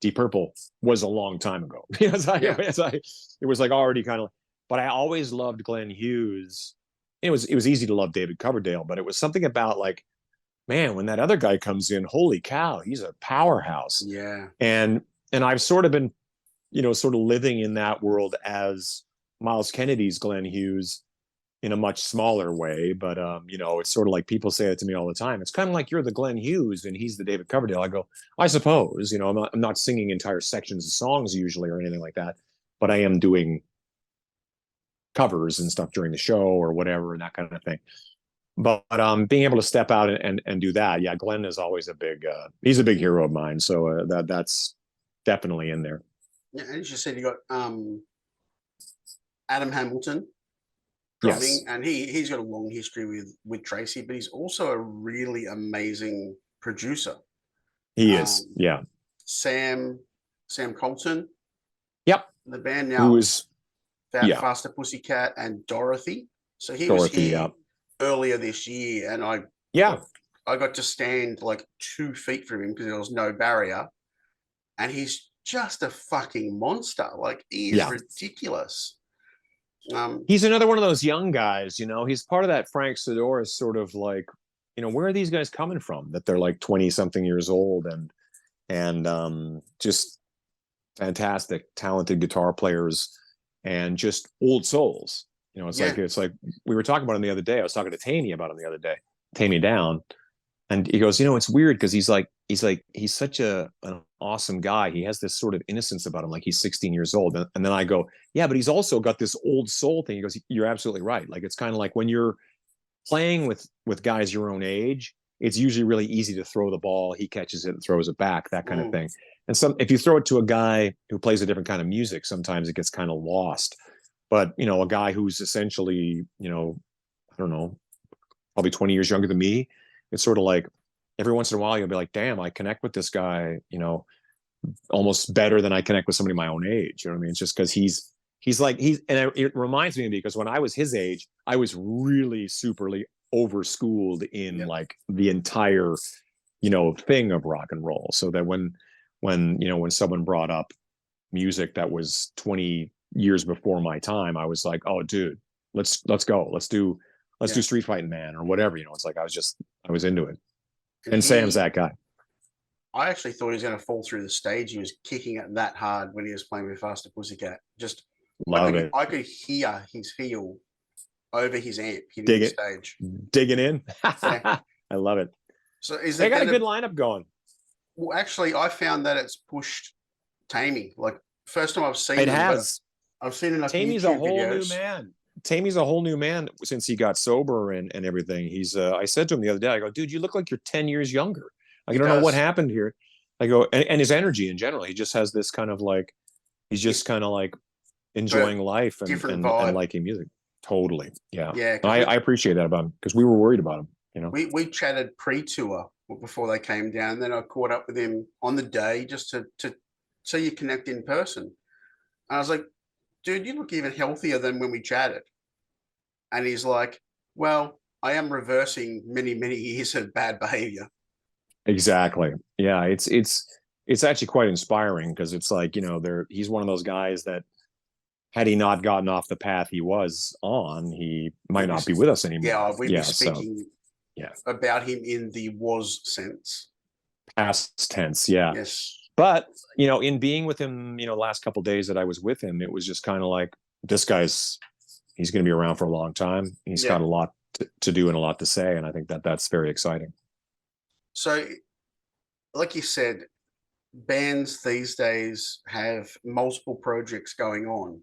[SPEAKER 1] Deep Purple was a long time ago. It was like already kind of, but I always loved Glenn Hughes it was easy to love David Coverdale, but it was something about like, man, when that other guy comes in, holy cow, he's a powerhouse.
[SPEAKER 2] Yeah.
[SPEAKER 1] And I've sort of been, sort of living in that world as Miles Kennedy's Glenn Hughes in a much smaller way. But it's sort of like people say it to me all the time. It's kind of like you're the Glenn Hughes and he's the David Coverdale. I go, I suppose, I'm not singing entire sections of songs usually or anything like that, but I am doing covers and stuff during the show or whatever and that kind of thing. But being able to step out and do that, yeah, Glenn is always he's a big hero of mine. So that's definitely in there.
[SPEAKER 2] Yeah, and as you said, you got Adam Hamilton drumming,
[SPEAKER 1] Yes.
[SPEAKER 2] and he's got a long history with Tracii, but he's also a really amazing producer.
[SPEAKER 1] He is, yeah.
[SPEAKER 2] Sam Koltun.
[SPEAKER 1] Yep.
[SPEAKER 2] The band now
[SPEAKER 1] is
[SPEAKER 2] Faster Pussycat and Dorothy. So he was here earlier this year, and I got to stand like 2 feet from him because there was no barrier, and he's just a fucking monster. Like he is ridiculous.
[SPEAKER 1] He's another one of those young guys, he's part of that Frank Sidoris sort of like, where are these guys coming from that they're like 20 something years old and just fantastic, talented guitar players and just old souls. It's like we were talking about him the other day. I was talking to Tammy about him the other day, Tammy Down. And he goes, it's weird because he's such an awesome guy. He has this sort of innocence about him, like he's 16 years old. And then I go, yeah, but he's also got this old soul thing. He goes, you're absolutely right. Like, it's kind of like when you're playing with guys your own age, it's usually really easy to throw the ball. He catches it and throws it back, that kind of thing. And if you throw it to a guy who plays a different kind of music, sometimes it gets kind of lost. But, a guy who's essentially, I don't know, probably 20 years younger than me, it's sort of like every once in a while you'll be like, damn, I connect with this guy, almost better than I connect with somebody my own age. You know what I mean? It's just because it reminds me because when I was his age, I was really superly overschooled in like the entire, thing of rock and roll. So that when someone brought up music that was 20 years before my time, I was like, oh dude, let's go. Let's do Street Fighting Man or whatever, it's like, I was into it. And Sam's that guy.
[SPEAKER 2] I actually thought he was going to fall through the stage. He was kicking it that hard when he was playing with Faster Pussycat. Just I could hear his heel over his amp hitting the stage.
[SPEAKER 1] Digging in. I love it.
[SPEAKER 2] So
[SPEAKER 1] they got a good lineup going.
[SPEAKER 2] Well, actually, I found that it's pushed Tammy. Like, first time I've seen
[SPEAKER 1] it has.
[SPEAKER 2] I've seen enough
[SPEAKER 1] Tammy's
[SPEAKER 2] YouTube
[SPEAKER 1] a whole
[SPEAKER 2] videos.
[SPEAKER 1] New man. Tammy's a whole new man since he got sober and everything. He's I said to him the other day, I go, dude, you look like you're 10 years younger. I don't know what happened here. I go, and his energy in general, he just has this kind of like, he's just kind of like enjoying life and liking music. Totally. Yeah. Yeah. I appreciate that about him because we were worried about him,
[SPEAKER 2] We chatted pre-tour before they came down. And then I caught up with him on the day just to see you connect in person. And I was like, dude, you look even healthier than when we chatted. And he's like, well, I am reversing many, many years of bad behavior.
[SPEAKER 1] Exactly. Yeah. It's actually quite inspiring because it's like, he's one of those guys that had he not gotten off the path he was on, he might not be with us anymore.
[SPEAKER 2] Yeah. We'd be speaking about him in the was sense.
[SPEAKER 1] Past tense. Yeah.
[SPEAKER 2] Yes.
[SPEAKER 1] But, in being with him, the last couple of days that I was with him, it was just kind of like, he's going to be around for a long time. He's got a lot to do and a lot to say. And I think that's very exciting.
[SPEAKER 2] So, like you said, bands these days have multiple projects going on.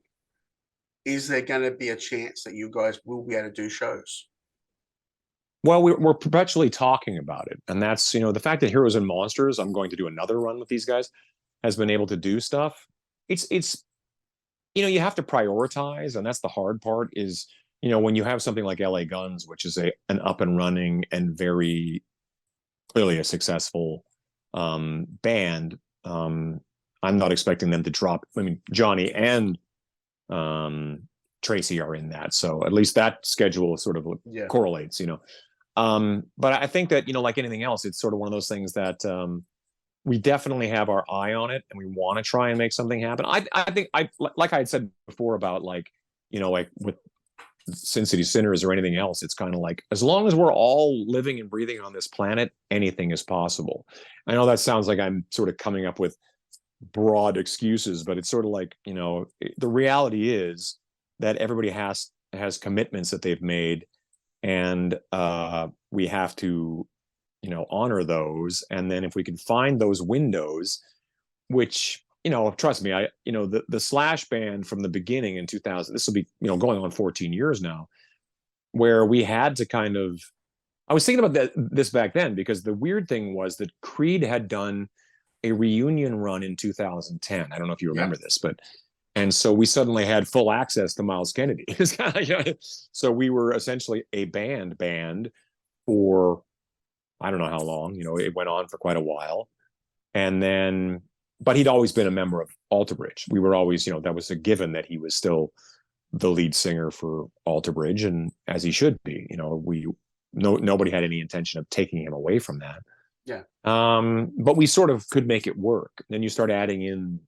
[SPEAKER 2] Is there going to be a chance that you guys will be able to do shows?
[SPEAKER 1] Well, we're perpetually talking about it. And that's, the fact that Heroes and Monsters, I'm going to do another run with these guys, has been able to do stuff. It's you have to prioritize. And that's the hard part is, when you have something like LA Guns, which is an up and running and very clearly a successful band, I'm not expecting them to drop. I mean, Johnny and Tracii are in that. So at least that schedule sort of correlates, But I think that, like anything else, it's sort of one of those things that we definitely have our eye on it and we want to try and make something happen. I think like I had said before about like, like with Sin City Sinners or anything else. It's kind of like, as long as we're all living and breathing on this planet, anything is possible. I know that sounds like I'm sort of coming up with broad excuses, but it's sort of like, you know, the reality is that everybody has commitments that they've made, and we have to, you know, honor those. And then if we can find those windows, which, you know, trust me, you know, the Slash band from the beginning in 2000, this will be, you know, going on 14 years now, where we had to kind of, I was thinking about this back then, because the weird thing was that Creed had done a reunion run in 2010. I don't know if you remember this, but, and so we suddenly had full access to Miles Kennedy. So we were essentially a band for, I don't know how long, you know, it went on for quite a while. And then, but he'd always been a member of Alter Bridge. We were always, you know, that was a given that he was still the lead singer for Alter Bridge, and as he should be. You know, nobody had any intention of taking him away from that.
[SPEAKER 2] Yeah.
[SPEAKER 1] But we sort of could make it work. Then you start adding in,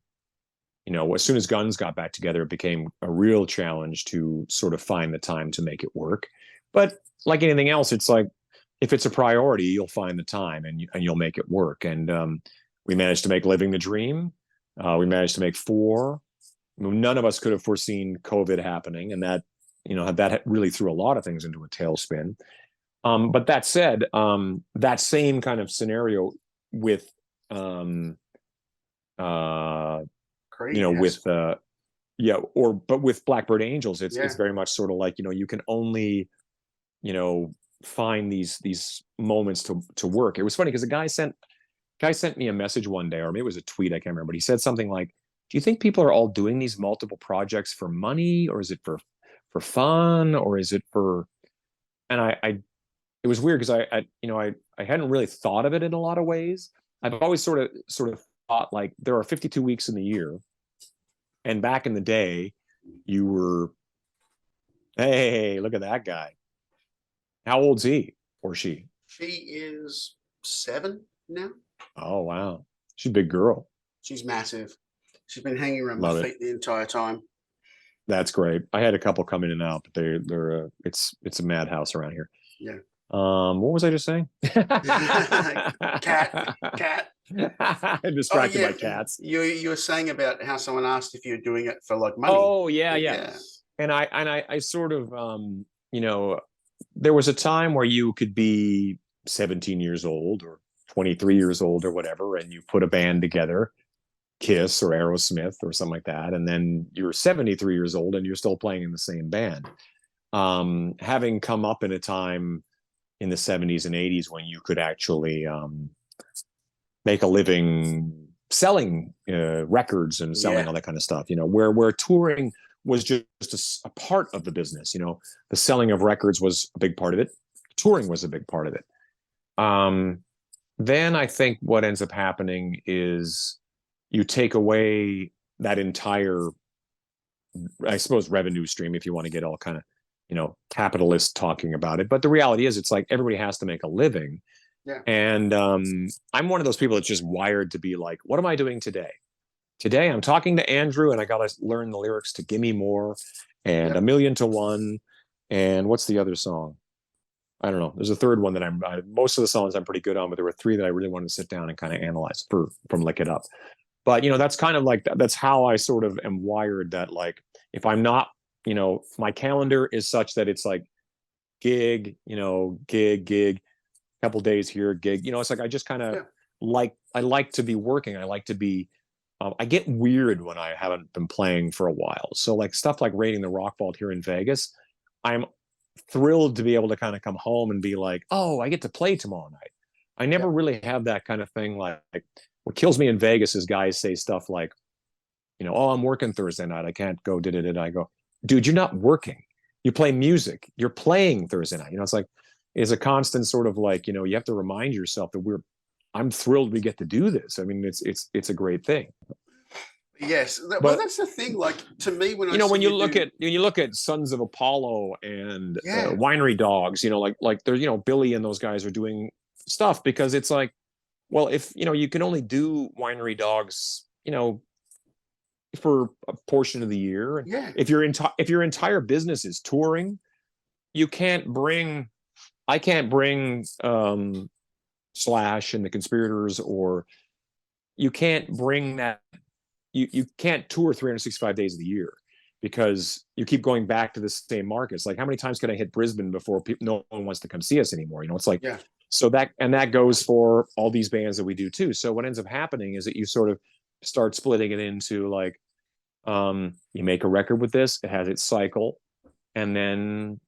[SPEAKER 1] you know, as soon as Guns got back together, it became a real challenge to sort of find the time to make it work. But like anything else, it's like, if it's a priority, you'll find the time and you'll make it work. And we managed to make Living the Dream. We managed to make 4. None of us could have foreseen COVID happening, and that, you know, that really threw a lot of things into a tailspin. But that said, that same kind of scenario with,
[SPEAKER 2] Creed,
[SPEAKER 1] you know, with, but with Blackbird Angels, it's very much sort of like, you know, you can only, you know, find these moments to work. It was funny because a guy sent me a message one day, or maybe it was a tweet, I can't remember, but he said something like, do you think people are all doing these multiple projects for money, or is it for fun, or is it for, and it was weird because I hadn't really thought of it in a lot of ways. I've always sort of thought, like, there are 52 weeks in the year, and back in the day you were, hey, look at that guy. How old's he or she?
[SPEAKER 2] She is 7 now.
[SPEAKER 1] Oh, wow. She's a big girl.
[SPEAKER 2] She's massive. She's been hanging around my feet the entire time.
[SPEAKER 1] That's great. I had a couple come in and out, but they're it's a madhouse around here.
[SPEAKER 2] Yeah.
[SPEAKER 1] What was I just saying?
[SPEAKER 2] Cat.
[SPEAKER 1] I'm distracted by cats.
[SPEAKER 2] You were saying about how someone asked if you're doing it for like money.
[SPEAKER 1] Oh, yeah. And I sort of, you know, there was a time where you could be 17 years old or 23 years old or whatever, and you put a band together, Kiss or Aerosmith or something like that, and then you're 73 years old and you're still playing in the same band. Having come up in a time in the 70s and 80s when you could actually make a living selling records and selling all that kind of stuff, you know, where touring was just a part of the business. You know, the selling of records was a big part of it. Touring was a big part of it. Then I think what ends up happening is you take away that entire, I suppose, revenue stream, if you want to get all kind of, you know, capitalist talking about it. But the reality is, it's like everybody has to make a living.
[SPEAKER 2] Yeah.
[SPEAKER 1] And I'm one of those people that's just wired to be like, what am I doing today? Today I'm talking to Andrew, and I got to learn the lyrics to Gimme More and A Million to One. And what's the other song? I don't know. There's a third one that most of the songs I'm pretty good on, but there were 3 that I really wanted to sit down and kind of analyze from Lick It Up. But, you know, that's kind of like, that's how I sort of am wired, that like, if I'm not, you know, my calendar is such that it's like gig, you know, gig, couple days here, gig, you know, it's like, I just kind of I like to be working. I like to be, I get weird when I haven't been playing for a while. So like stuff like Raiding the Rock Vault here in Vegas, I'm thrilled to be able to kind of come home and be like, oh, I get to play tomorrow night. I never really have that kind of thing. Like, what kills me in Vegas is guys say stuff like, you know, oh, I'm working Thursday night, I can't go, I go, dude, you're not working. You play music. You're playing Thursday night. You know, it's like, it's a constant sort of like, you know, you have to remind yourself that I'm thrilled we get to do this. I mean, it's a great thing.
[SPEAKER 2] Yes, well, that's the thing. Like, to me, when
[SPEAKER 1] when you look at Sons of Apollo and Winery Dogs, you know, like they're, you know, Billy and those guys are doing stuff because it's like, well, if, you know, you can only do Winery Dogs, you know, for a portion of the year.
[SPEAKER 2] Yeah.
[SPEAKER 1] If your entire business is touring, you can't bring, I can't bring Slash and the Conspirators, or you can't bring that, you can't tour 365 days of the year, because you keep going back to the same markets. Like, how many times can I hit Brisbane before no one wants to come see us anymore? You know, it's like,
[SPEAKER 2] Yeah.
[SPEAKER 1] so that, and that goes for all these bands that we do too. So what ends up happening is that you sort of start splitting it into like, you make a record with this, it has its cycle, and then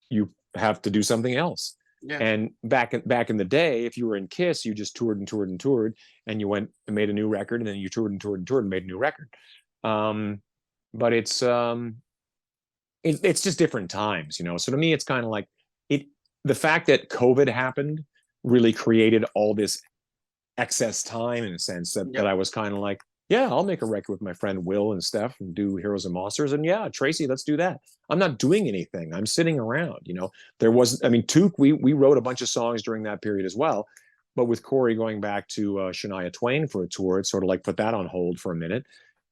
[SPEAKER 1] you have to do something else.
[SPEAKER 2] Yeah.
[SPEAKER 1] And back in the day, if you were in Kiss, you just toured and toured and toured, and you went and made a new record, and then you toured and toured and toured and made a new record. But it's just different times, you know. So to me, it's kind of like it. The fact that COVID happened really created all this excess time, in a sense, that, that I was kind of like, yeah, I'll make a record with my friend Will and Steph and do Heroes and Monsters. And yeah, Tracii, let's do that. I'm not doing anything. I'm sitting around, you know. There wasn't, I mean, Toque, we wrote a bunch of songs during that period as well. But with Corey going back to Shania Twain for a tour, it sort of like put that on hold for a minute.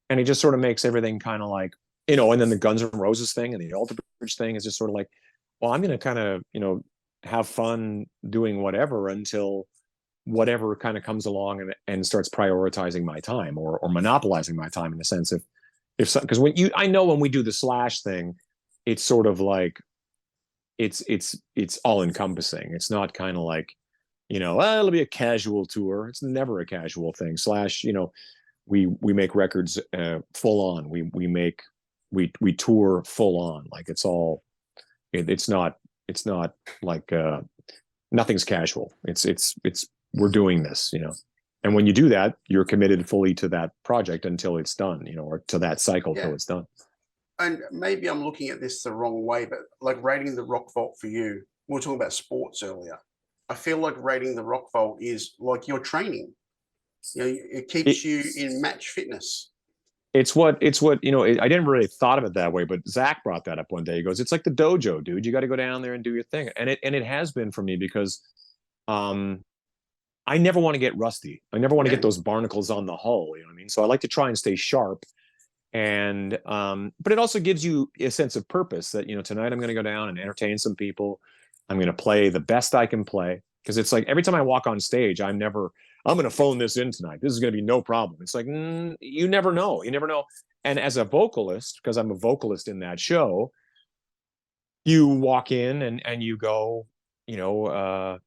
[SPEAKER 1] And it just sort of makes everything kind of like, you know, and then the Guns N' Roses thing and the Alter Bridge thing is just sort of like, well, I'm going to kind of, you know, have fun doing whatever until whatever kind of comes along and starts prioritizing my time, or monopolizing my time, in the sense of, if because when you, I know when we do the Slash thing, it's sort of like, it's all encompassing. It's not kind of like, you know, it'll be a casual tour. It's never a casual thing. Slash, you know, we make records full on. We tour full on. Like, it's all, it's not like nothing's casual. It's we're doing this, you know. And when you do that, you're committed fully to that project until it's done, you know, or to that cycle till it's done.
[SPEAKER 2] And maybe I'm looking at this the wrong way, but like Raiding the Rock Vault for you, we were talking about sports earlier. I feel like Raiding the Rock Vault is like your training. You know, it keeps you in match fitness. It's what,
[SPEAKER 1] you know, I didn't really thought of it that way, but Zach brought that up one day. He goes, it's like the dojo, dude. You got to go down there and do your thing. And it has been for me, because I never want to get rusty. I never want to get those barnacles on the hull. You know what I mean? So I like to try and stay sharp. And but it also gives you a sense of purpose, that, you know, tonight I'm going to go down and entertain some people. I'm going to play the best I can play, because it's like every time I walk on stage, I'm going to phone this in tonight. This is going to be no problem. It's like, you never know. You never know. And as a vocalist, because I'm a vocalist in that show, you walk in and you go, you know,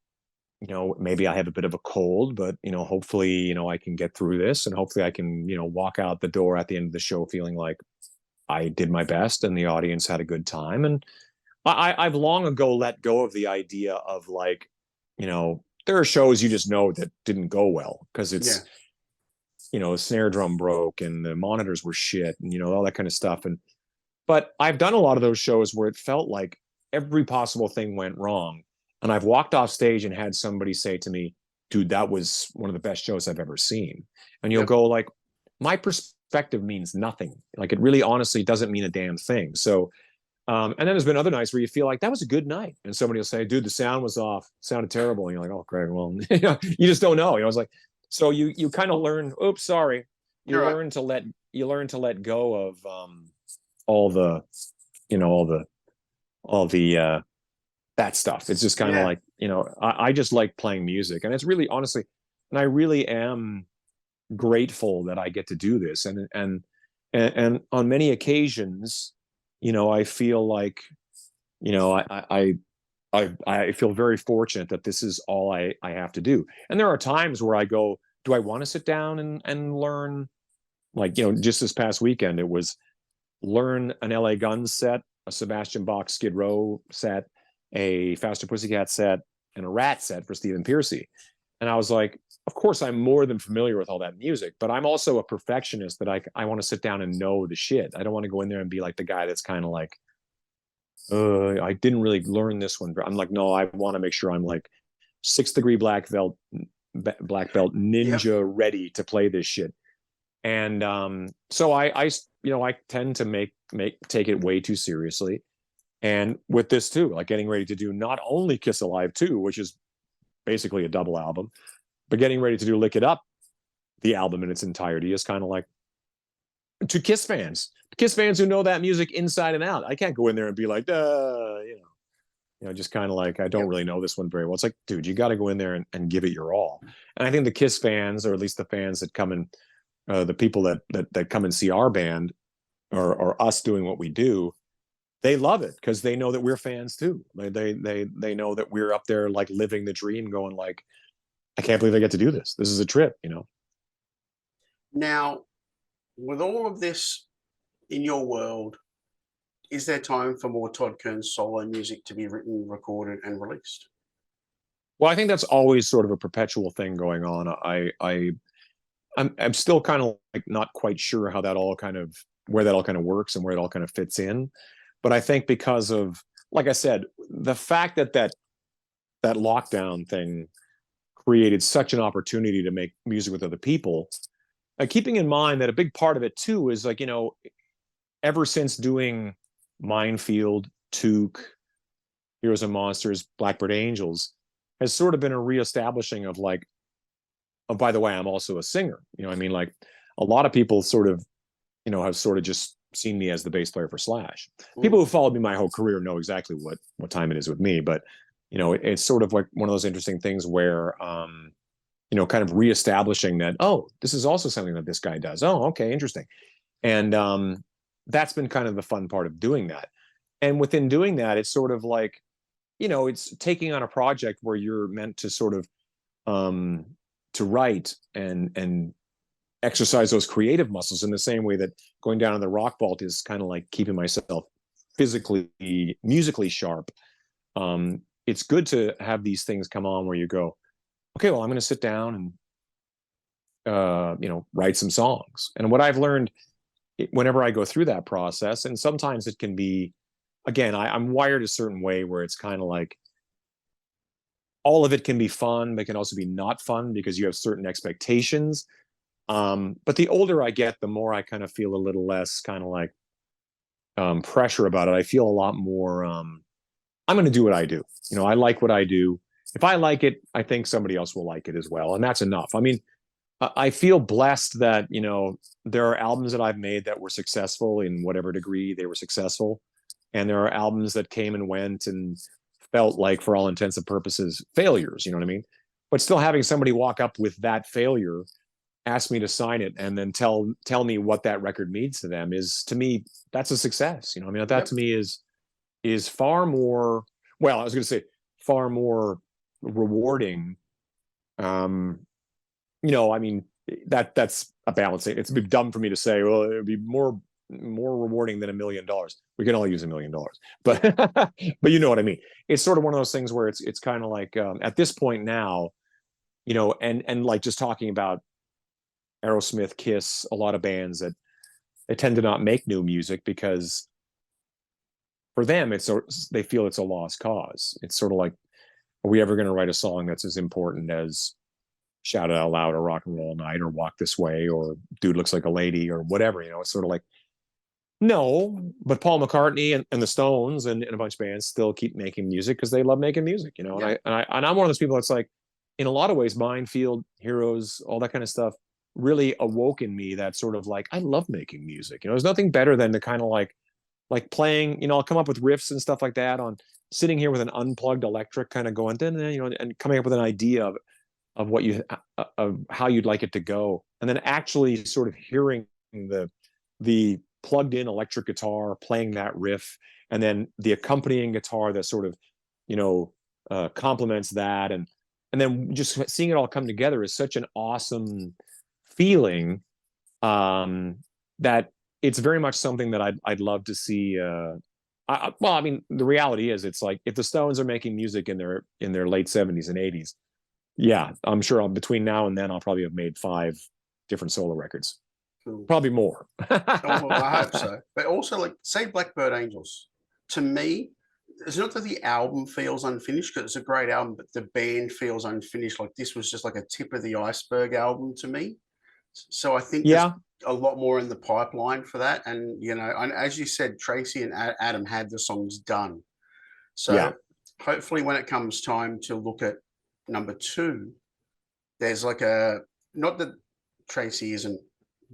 [SPEAKER 1] maybe I have a bit of a cold, but, you know, hopefully, you know, I can get through this, and hopefully I can, you know, walk out the door at the end of the show feeling like I did my best and the audience had a good time. And I've long ago let go of the idea of, like, you know, there are shows you just know that didn't go well because it's, you know, the snare drum broke and the monitors were shit and, you know, all that kind of stuff. But I've done a lot of those shows where it felt like every possible thing went wrong. And I've walked off stage and had somebody say to me, dude, that was one of the best shows I've ever seen. And you'll go like, my perspective means nothing. Like, it really honestly doesn't mean a damn thing. So, and then there's been other nights where you feel like that was a good night. And somebody will say, dude, the sound was off, sounded terrible. And you're like, oh, Craig, well, you just don't know. You know, it's like, so you kind of learn, oops, sorry. You learn to let go of all the, you know, all the that stuff. It's just kind of like, you know, I just like playing music, and it's really, honestly, and I really am grateful that I get to do this. And on many occasions, you know, I feel like, you know, I feel very fortunate that this is all I have to do. And there are times where I go, do I want to sit down and learn? Like, you know, just this past weekend, it was learn an LA Guns set, a Sebastian Bach Skid Row set, a Faster Pussycat set, and a Rat set for Stephen Pearcy. And I was like, of course, I'm more than familiar with all that music, but I'm also a perfectionist that I want to sit down and know the shit. I don't want to go in there and be like the guy that's kind of like, I didn't really learn this one. I'm like, no, I want to make sure I'm like 6th degree black belt ninja ready to play this shit. And so I you know, I tend to take it way too seriously. And with this too, like getting ready to do not only Kiss Alive 2, which is basically a double album, but getting ready to do Lick It Up, the album in its entirety, is kind of like, to Kiss fans who know that music inside and out. I can't go in there and be like, you know, You know, just kind of like, I don't really know this one very well. It's like, dude, you got to go in there and give it your all. And I think the Kiss fans, or at least the fans that come in, the people that come and see our band, or us doing what we do, they love it because they know that we're fans too. They know that we're up there like living the dream, going like, I can't believe I get to do this. This is a trip, you know.
[SPEAKER 2] Now, with all of this in your world, is there time for more Todd Kerns solo music to be written, recorded, and released?
[SPEAKER 1] Well, I think that's always sort of a perpetual thing going on. I'm still kind of like not quite sure how that all kind of, where that all kind of works and where it all kind of fits in. But I think because of, like I said, the fact that lockdown thing created such an opportunity to make music with other people, keeping in mind that a big part of it too is like, you know, ever since doing Minefield, Toque, Heroes and Monsters, Blackbird Angels, has sort of been a reestablishing of like, oh, by the way, I'm also a singer. You know, I mean, like a lot of people sort of, you know, have sort of just seen me as the bass player for Slash. People who followed me my whole career know exactly what time it is with me. But, you know, it's sort of like one of those interesting things where, you know, kind of reestablishing that, oh, this is also something that this guy does. Oh, okay, interesting. And that's been kind of the fun part of doing that. And within doing that, it's sort of like, you know, it's taking on a project where you're meant to sort of to write and exercise those creative muscles in the same way that going down to the rock vault is kind of like keeping myself physically, musically sharp. It's good to have these things come on where you go, okay, well, I'm going to sit down and, you know, write some songs. And what I've learned whenever I go through that process, and sometimes it can be, again, I'm wired a certain way where it's kind of like, all of it can be fun, but can also be not fun because you have certain expectations. But the older I get, the more I kind of feel a little less kind of like pressure about it. I feel a lot more, I'm going to do what I do. You know, I like what I do. If I like it, I think somebody else will like it as well. And that's enough. I mean, I feel blessed that, you know, there are albums that I've made that were successful in whatever degree they were successful. And there are albums that came and went and felt like, for all intents and purposes, failures, you know what I mean? But still having somebody walk up with that failure, ask me to sign it, and then tell me what that record means to them is, to me, that's a success. You know, I mean, that to me is far more, well, I was going to say far more rewarding. You know, I mean, that's a balancing. It's a bit dumb for me to say, well, it would be more rewarding than $1 million. We can all use $1 million, but but you know what I mean. It's sort of one of those things where it's kind of like at this point now, you know, and like just talking about Aerosmith, Kiss, a lot of bands that they tend to not make new music because for them they feel it's a lost cause. It's sort of like, are we ever going to write a song that's as important as Shout It Out Loud or Rock and Roll Night or Walk This Way or Dude Looks Like a Lady or whatever? You know, it's sort of like, no, but Paul McCartney and the Stones and a bunch of bands still keep making music because they love making music, you know. Yeah. And I'm one of those people that's like, in a lot of ways, Minefield, Heroes, all that kind of stuff really awoke in me that sort of like, I love making music. You know, there's nothing better than to kind of like playing, you know, I'll come up with riffs and stuff like that on sitting here with an unplugged electric kind of going, you know, and coming up with an idea of what you, of how you'd like it to go. And then actually sort of hearing the plugged in electric guitar playing that riff, and then the accompanying guitar that sort of, you know, complements that. And then just seeing it all come together is such an awesome feeling that it's very much something that I'd love to see. Well, I mean, the reality is, it's like if the Stones are making music in their late 70s and 80s, yeah, I'm sure between now and then I'll probably have made 5 different solo records. Cool. Probably more.
[SPEAKER 2] Oh, well, I hope so. But also, like, say Blackbird Angels. To me, it's not that the album feels unfinished, because it's a great album, but the band feels unfinished. Like, this was just like a tip of the iceberg album to me. So I think there's a lot more in the pipeline for that. And, you know, and as you said, Tracii and Adam had the songs done. So hopefully when it comes time to look at number 2, there's like a, not that Tracii isn't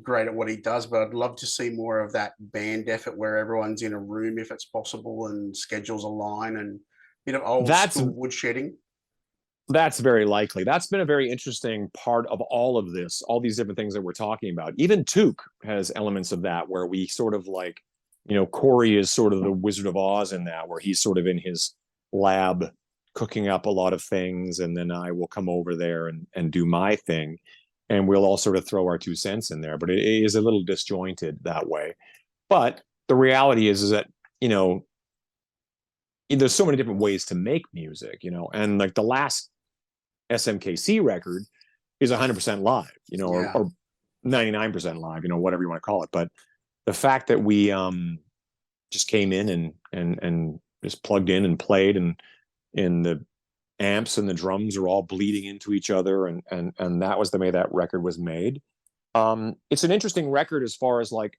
[SPEAKER 2] great at what he does, but I'd love to see more of that band effort where everyone's in a room if it's possible and schedules align, and Bit of old
[SPEAKER 1] That's
[SPEAKER 2] school woodshedding.
[SPEAKER 1] That's very likely. That's been a very interesting part of all of this, all these different things that we're talking about. Even Toque has elements of that, where we sort of like, Corey is sort of the Wizard of Oz in that, where he's sort of in his lab cooking up a lot of things, and then I will come over there and do my thing, and we'll all sort of throw our 2 cents in there. But it is a little disjointed that way. But the reality is that, there's so many different ways to make music, and like the last SMKC record is 100% live, or 99% live, whatever you want to call it. But the fact that we just came in and just plugged in and played, and the amps and the drums are all bleeding into each other, and that was the way that record was made. It's an interesting record as far as like,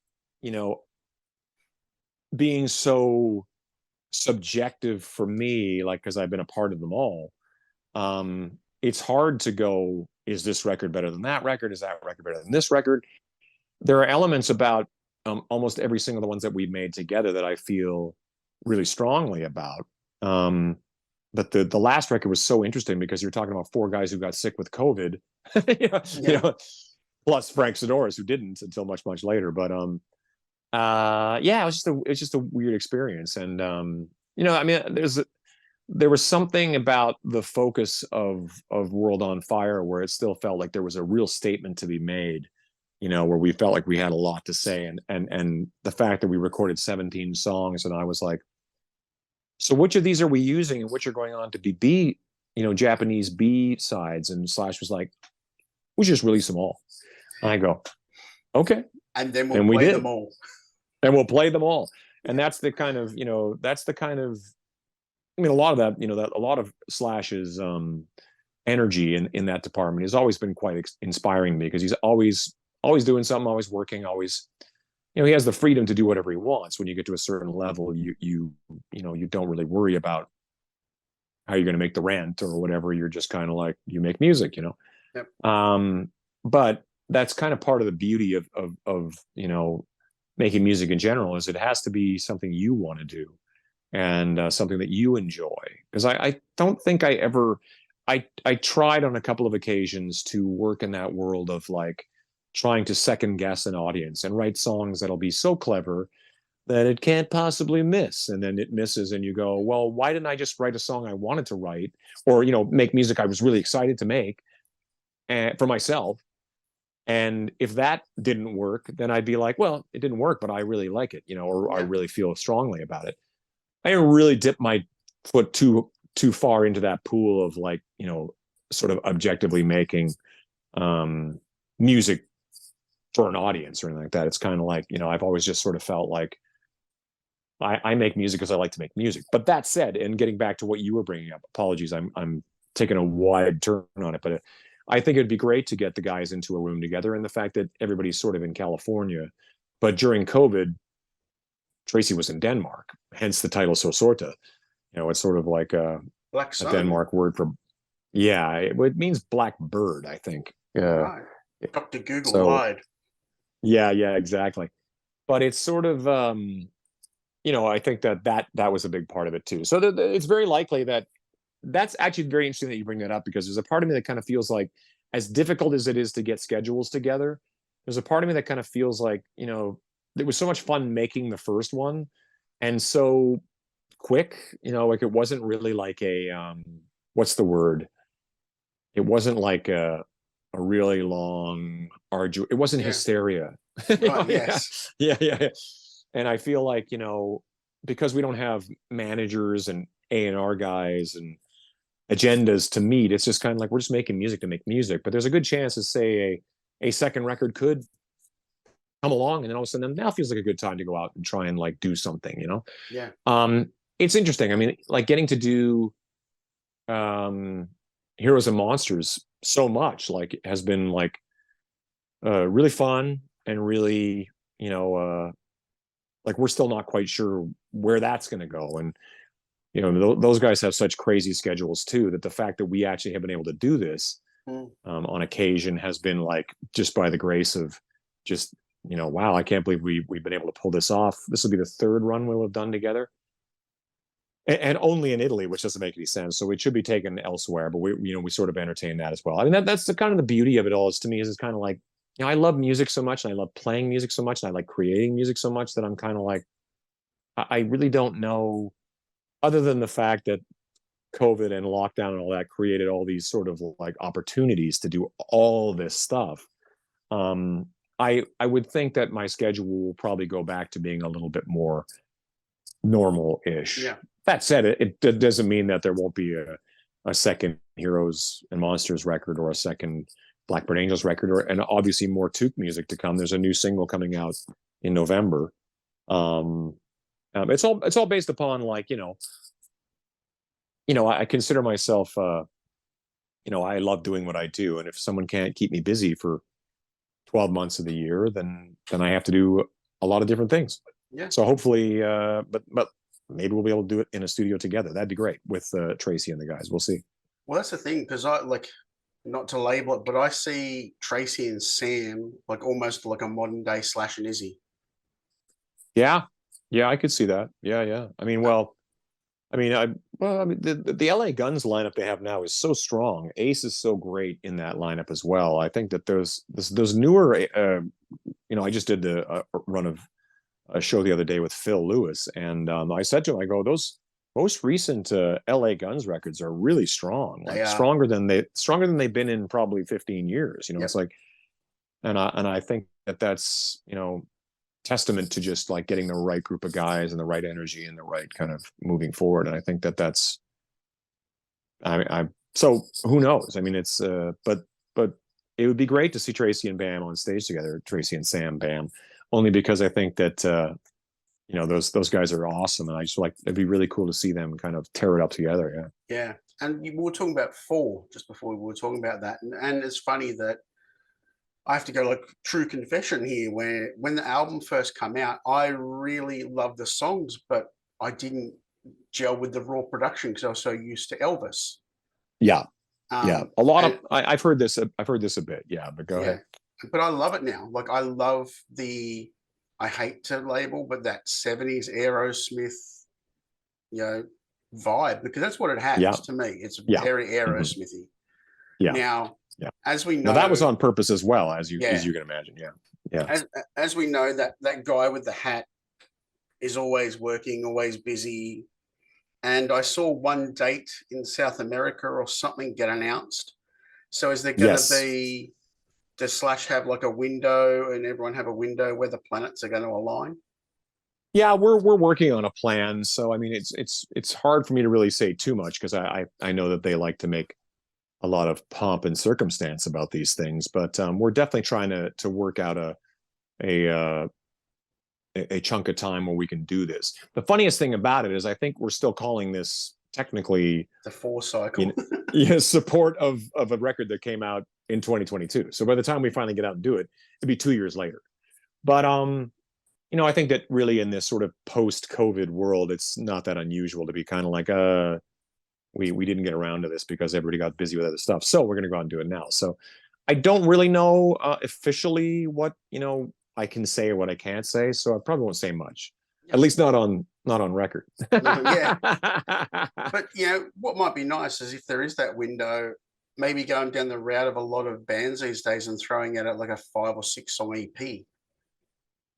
[SPEAKER 1] being so subjective for me, like, because I've been a part of them all. It's hard to go, is this record better than that record? Is that record better than this record? There are elements about almost every single the ones that we've made together that I feel really strongly about. But the last record was so interesting because you're talking about 4 guys who got sick with COVID, plus Frank Sidoris, who didn't until much, much later. But it was just a weird experience. And I mean, there was something about the focus of World on Fire where it still felt like there was a real statement to be made, where we felt like we had a lot to say. And the fact that we recorded 17 songs, and I was like, so which of these are we using and which are going on to be Japanese B sides? And Slash was like, we just release them all. And I go, okay.
[SPEAKER 2] And then we'll play them all.
[SPEAKER 1] And we'll play them all. And that's the kind of, I mean, a lot of that, a lot of Slash's energy in that department has always been quite inspiring to me, because he's always doing something, always working, always, he has the freedom to do whatever he wants. When you get to a certain level, you don't really worry about how you're going to make the rent or whatever. You're just kind of like, you make music,
[SPEAKER 2] Yep.
[SPEAKER 1] But that's kind of part of the beauty of making music in general, is it has to be something you want to do, and something that you enjoy. Because I don't think I tried on a couple of occasions to work in that world of like trying to second guess an audience and write songs that'll be so clever that it can't possibly miss. And then it misses, and you go, well, why didn't I just write a song I wanted to write, or, make music I was really excited to make for myself? And if that didn't work, then I'd be like, well, it didn't work, but I really like it, or I really feel strongly about it. I didn't really dip my foot too far into that pool of like, sort of objectively making music for an audience or anything like that. It's kind of like, I've always just sort of felt like I make music because I like to make music. But that said, and getting back to what you were bringing up, apologies, I'm taking a wide turn on it, but I think it'd be great to get the guys into a room together. And the fact that everybody's sort of in California, but during COVID, Tracii was in Denmark, hence the title Solsorte. It's sort of like a Denmark word for, it means black bird, I think.
[SPEAKER 2] Right. Dr. Google lied.
[SPEAKER 1] Yeah, exactly. But it's sort of, I think that was a big part of it too. So it's very likely that's actually very interesting that you bring that up, because there's a part of me that kind of feels like, as difficult as it is to get schedules together, there's a part of me that kind of feels like, it was so much fun making the first one, and so quick, like it wasn't really like a, what's the word? It wasn't like a really long, arduous, it wasn't hysteria.
[SPEAKER 2] Yes.
[SPEAKER 1] Yeah. And I feel like, because we don't have managers and A&R guys and agendas to meet, it's just kind of like, we're just making music to make music. But there's a good chance that, say, a second record could come along, and then all of a sudden, now feels like a good time to go out and try and like do something,
[SPEAKER 2] Yeah.
[SPEAKER 1] It's interesting. I mean, like getting to do Heroes and Monsters so much, like, has been like really fun, and really, like, we're still not quite sure where that's going to go. And those guys have such crazy schedules too, that the fact that we actually have been able to do this on occasion has been like, just by the grace of just, wow, I can't believe we've been able to pull this off. This will be the 3rd run we'll have done together. and only in Italy, which doesn't make any sense. So it should be taken elsewhere, but we sort of entertain that as well. I mean, that's the kind of the beauty of it all, is to me, is it's kind of like, I love music so much, and I love playing music so much, and I like creating music so much, that I'm kind of like, I really don't know, other than the fact that COVID and lockdown and all that created all these sort of like opportunities to do all this stuff. I would think that my schedule will probably go back to being a little bit more normal-ish.
[SPEAKER 2] Yeah.
[SPEAKER 1] That said, it doesn't mean that there won't be a second Heroes and Monsters record, or a second Blackbird Angels record, and obviously more Toque music to come. There's a new single coming out in November. It's all based upon, like, I consider myself, I love doing what I do, and if someone can't keep me busy for 12 months of the year, then I have to do a lot of different things.
[SPEAKER 2] Yeah.
[SPEAKER 1] So hopefully, but maybe we'll be able to do it in a studio together. That'd be great with Tracii and the guys. We'll see.
[SPEAKER 2] Well, that's the thing, because I like, not to label it, but I see Tracii and Sam like almost like a modern day Slash and Izzy.
[SPEAKER 1] Yeah, I could see that. Yeah. I mean, the LA Guns lineup they have now is so strong. Ace is so great in that lineup as well. I think that those newer, I just did a run of a show the other day with Phil Lewis, and I said to him, I go, those most recent LA Guns records are really strong, like stronger than they've been in probably 15 years. Yep. It's like, and I think that's testament to just like getting the right group of guys and the right energy and the right kind of moving forward. And I think that's so who knows? I mean, it's but it would be great to see Tracii and Bam on stage together, Tracii and Sam Bam, only because I think that those guys are awesome, and I just like, it'd be really cool to see them kind of tear it up together.
[SPEAKER 2] Yeah. And we were talking about Fall just before, we were talking about that, and it's funny that I have to go like true confession here, where when the album first came out, I really loved the songs, but I didn't gel with the raw production because I was so used to Elvis.
[SPEAKER 1] Yeah. A lot of I've heard this a bit. Yeah, but go ahead.
[SPEAKER 2] But I love it now. Like, I love I hate to label, but that 70s Aerosmith, vibe, because that's what it has to me. It's very Aerosmithy.
[SPEAKER 1] Yeah.
[SPEAKER 2] Now, as we know,
[SPEAKER 1] that was on purpose as well, as you can imagine. Yeah.
[SPEAKER 2] As we know, that guy with the hat is always working, always busy. And I saw one date in South America or something get announced. So is there going to be, does Slash have like a window, and everyone have a window where the planets are going to align?
[SPEAKER 1] Yeah, we're working on a plan. So I mean, it's hard for me to really say too much, because I know that they like to make a lot of pomp and circumstance about these things, but we're definitely trying to work out a chunk of time where we can do this. The funniest thing about it is, I think we're still calling this technically
[SPEAKER 2] the 4 cycle.
[SPEAKER 1] Support of a record that came out in 2022. So by the time we finally get out and do it, it'd be 2 years later. But I think that really in this sort of post-COVID world, it's not that unusual to be kind of like, we didn't get around to this because everybody got busy with other stuff, so we're going to go out and do it now. So I don't really know officially what I can say or what I can't say, so I probably won't say much. At least not on record.
[SPEAKER 2] Yeah. But what might be nice is, if there is that window, maybe going down the route of a lot of bands these days and throwing it at like a 5 or 6 song EP.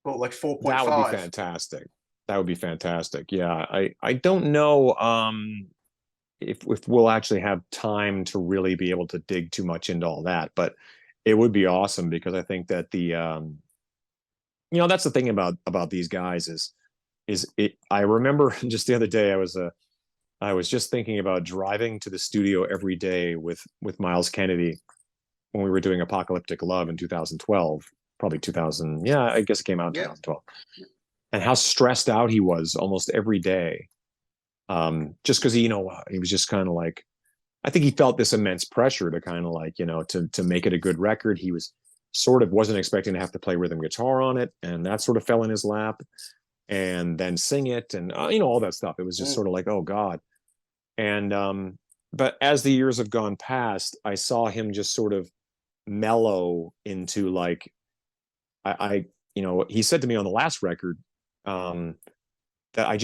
[SPEAKER 2] Well, like 4.5.
[SPEAKER 1] That would be fantastic. That would be fantastic. Yeah. I don't know if we'll actually have time to really be able to dig too much into all that, but it would be awesome, because I think that that's the thing about these guys is I remember just the other day, I was just thinking about driving to the studio every day with Miles Kennedy when we were doing Apocalyptic Love in 2012, probably 2000. Yeah, I guess it came out in 2012. And how stressed out he was almost every day. Just because he was just kind of like, I think he felt this immense pressure to kind of like, to make it a good record. He was wasn't expecting to have to play rhythm guitar on it, and that sort of fell in his lap, and then sing it, and all that stuff. It was just sort of like, oh God. And but as the years have gone past, I saw him just sort of mellow into like, he said to me on the last record, that I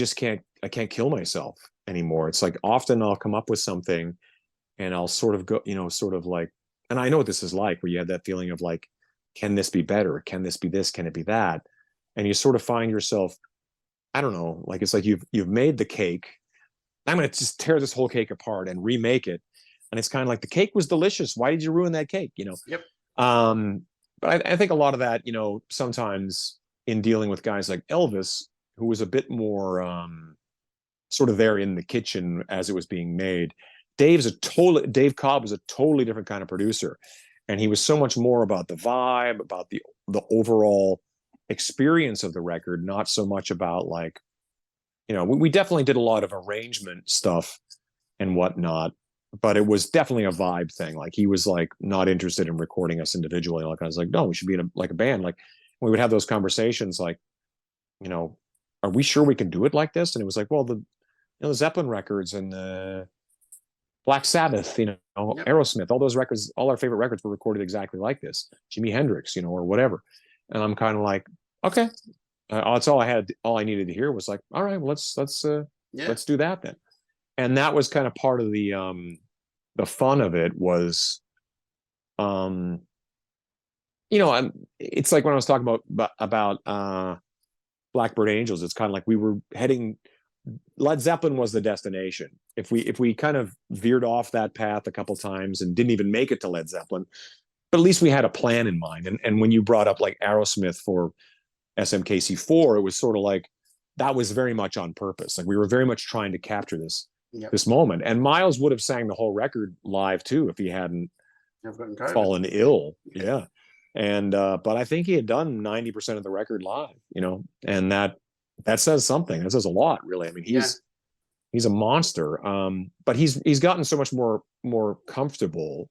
[SPEAKER 1] can't kill myself anymore. It's like often I'll come up with something and I'll sort of go, sort of like, and I know what this is like, where you have that feeling of like, can this be better? Can this be this? Can it be that? And you sort of find yourself, I don't know, like it's like you've made the cake. I'm going to just tear this whole cake apart and remake it. And it's kind of like, the cake was delicious. Why did you ruin that cake?
[SPEAKER 2] Yep.
[SPEAKER 1] But I think a lot of that, sometimes in dealing with guys like Elvis, who was a bit more sort of there in the kitchen as it was being made. Dave Cobb was a totally different kind of producer. And he was so much more about the vibe, about the overall experience of the record, not so much about like, we definitely did a lot of arrangement stuff and whatnot, but it was definitely a vibe thing. Like he was like not interested in recording us individually. Like I was like, no, we should be in a band. Like we would have those conversations like, are we sure we can do it like this? And it was like, well, the Zeppelin records and the Black Sabbath,
[SPEAKER 2] Yep.
[SPEAKER 1] Aerosmith, all those records, all our favorite records were recorded exactly like this. Jimi Hendrix, or whatever. And I'm kind of like, okay, that's all I had. All I needed to hear was like, all right, well, let's do that then. And that was kind of part of the fun of it was, it's like when I was talking about Blackbird Angels, it's kind of like we were heading. Led Zeppelin was the destination. If we kind of veered off that path a couple times and didn't even make it to Led Zeppelin, but at least we had a plan in mind. And when you brought up like Aerosmith for SMKC4, it was sort of like that was very much on purpose. Like we were very much trying to capture this moment. And Miles would have sang the whole record live too if he hadn't fallen ill. Yeah. And but I think he had done 90% of the record live, and that says something. That says a lot, really. I mean, he's a monster. But he's gotten so much more comfortable.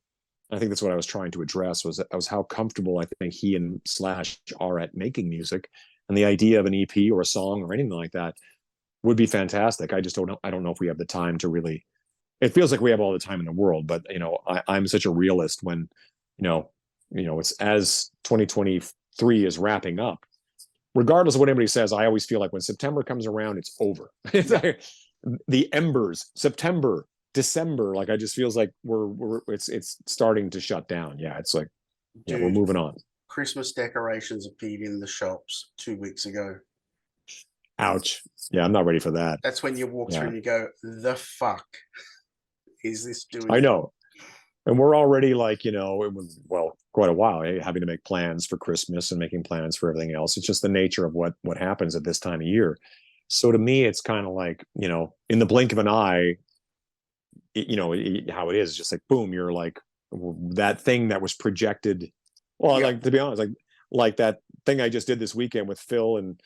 [SPEAKER 1] I think that's what I was trying to address was how comfortable I think he and Slash are at making music, and the idea of an EP or a song or anything like that would be fantastic. I just don't know. I don't know if we have the time to really. It feels like we have all the time in the world, but I'm such a realist when, it's as 2023 is wrapping up. Regardless of what anybody says, I always feel like when September comes around, it's over. It's like the embers, September, December. Like I just feels like it's starting to shut down. Yeah, it's like,
[SPEAKER 2] Dude,
[SPEAKER 1] we're moving on.
[SPEAKER 2] Christmas decorations appeared in the shops 2 weeks ago.
[SPEAKER 1] Ouch. Yeah, I'm not ready for that.
[SPEAKER 2] That's when you walk through and you go, the fuck is this doing?
[SPEAKER 1] I know. And we're already like, it was, quite a while, having to make plans for Christmas and making plans for everything else. It's just the nature of what happens at this time of year. So to me, it's kind of like, in the blink of an eye, how it is, just like, boom, you're like that thing that was projected. Well, like, to be honest, like that thing I just did this weekend with Phil and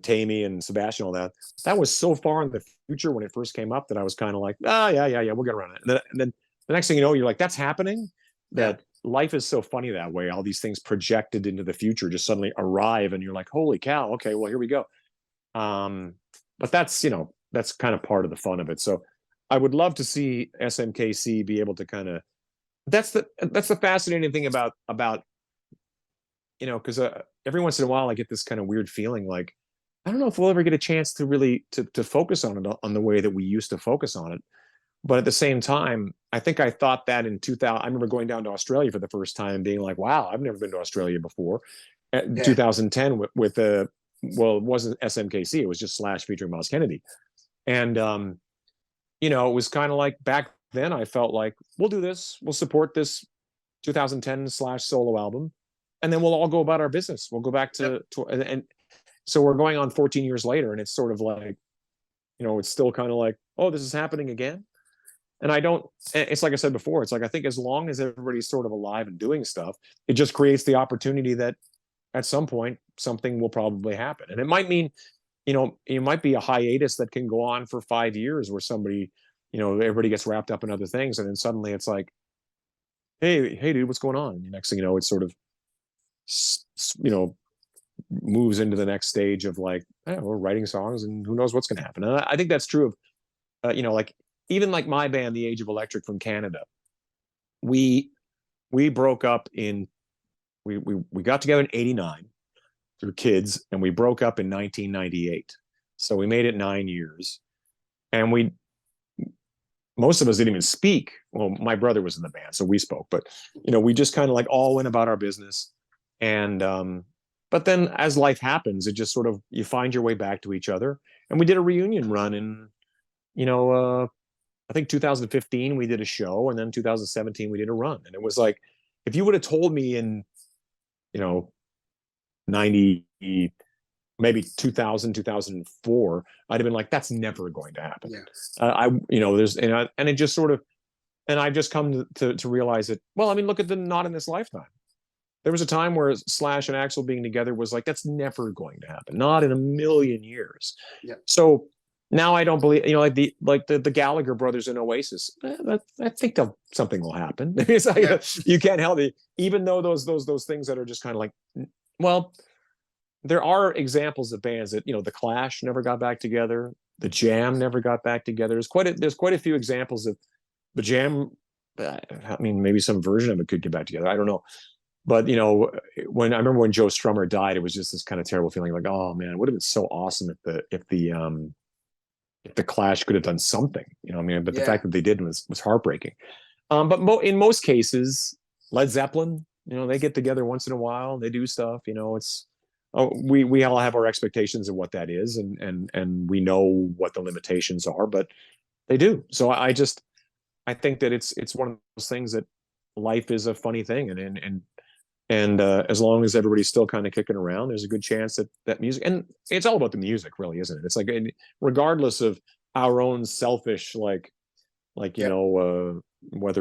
[SPEAKER 1] Tammy and Sebastian, all that was so far in the future when it first came up that I was kind of like, yeah, we'll get around it. And then the next thing you know, you're like, that's happening. That life is so funny that way. All these things projected into the future just suddenly arrive, and you're like, holy cow, okay, well, here we go. But that's kind of part of the fun of it. So I would love to see SMKC be able to kind of, that's the fascinating thing about because every once in a while I get this kind of weird feeling like, I don't know if we'll ever get a chance to really to focus on it on the way that we used to focus on it. But at the same time, I think I thought that in 2000, I remember going down to Australia for the first time and being like, wow, I've never been to Australia before. 2010 with it wasn't SMKC, it was just Slash featuring Miles Kennedy. And, it was kind of like back then I felt like, we'll do this, we'll support this 2010 Slash solo album, and then we'll all go about our business. We'll go back to and so we're going on 14 years later, and it's sort of like, it's still kind of like, oh, this is happening again. And it's like I said before, it's like, I think as long as everybody's sort of alive and doing stuff, it just creates the opportunity that at some point something will probably happen. And it might mean, it might be a hiatus that can go on for 5 years where somebody, everybody gets wrapped up in other things. And then suddenly it's like, hey dude, what's going on? And the next thing you know, it's sort of, moves into the next stage of like, we're writing songs and who knows what's going to happen. And I think that's true of, like, even like my band, The Age of Electric from Canada, we broke up we got together in 89 through kids, and we broke up in 1998. So we made it 9 years, and we most of us didn't even speak. Well, my brother was in the band, so we spoke, but we just kind of like all went about our business. And but then as life happens, it just sort of, you find your way back to each other. And we did a reunion run in, I think 2015 we did a show, and then 2017 we did a run. And it was like, if you would have told me in 90, maybe 2000, 2004, I'd have been like, that's never going to happen.
[SPEAKER 2] Yeah.
[SPEAKER 1] There's, and it just sort of, and I've just come to realize that, well, I mean, look at the Not in This Lifetime. There was a time where Slash and Axl being together was like, that's never going to happen. Not in a million years.
[SPEAKER 2] Yeah.
[SPEAKER 1] So now I don't believe, like the Gallagher brothers in Oasis. I think something will happen. It's like, you can't help it, even though those things that are just kind of like, well, there are examples of bands that, the Clash never got back together. The Jam never got back together. There's quite a few examples of the Jam. I mean, maybe some version of it could get back together. I don't know. But, when I remember when Joe Strummer died, it was just this kind of terrible feeling like, oh man, it would have been so awesome if the Clash could have done something, but the fact that they didn't was heartbreaking. But in most cases, Led Zeppelin, they get together once in a while, they do stuff, we all have our expectations of what that is, and we know what the limitations are, but they do. So I think that it's one of those things that life is a funny thing, and as long as everybody's still kind of kicking around, there's a good chance that music, and it's all about the music, really, isn't it? It's like, regardless of our own selfish, whether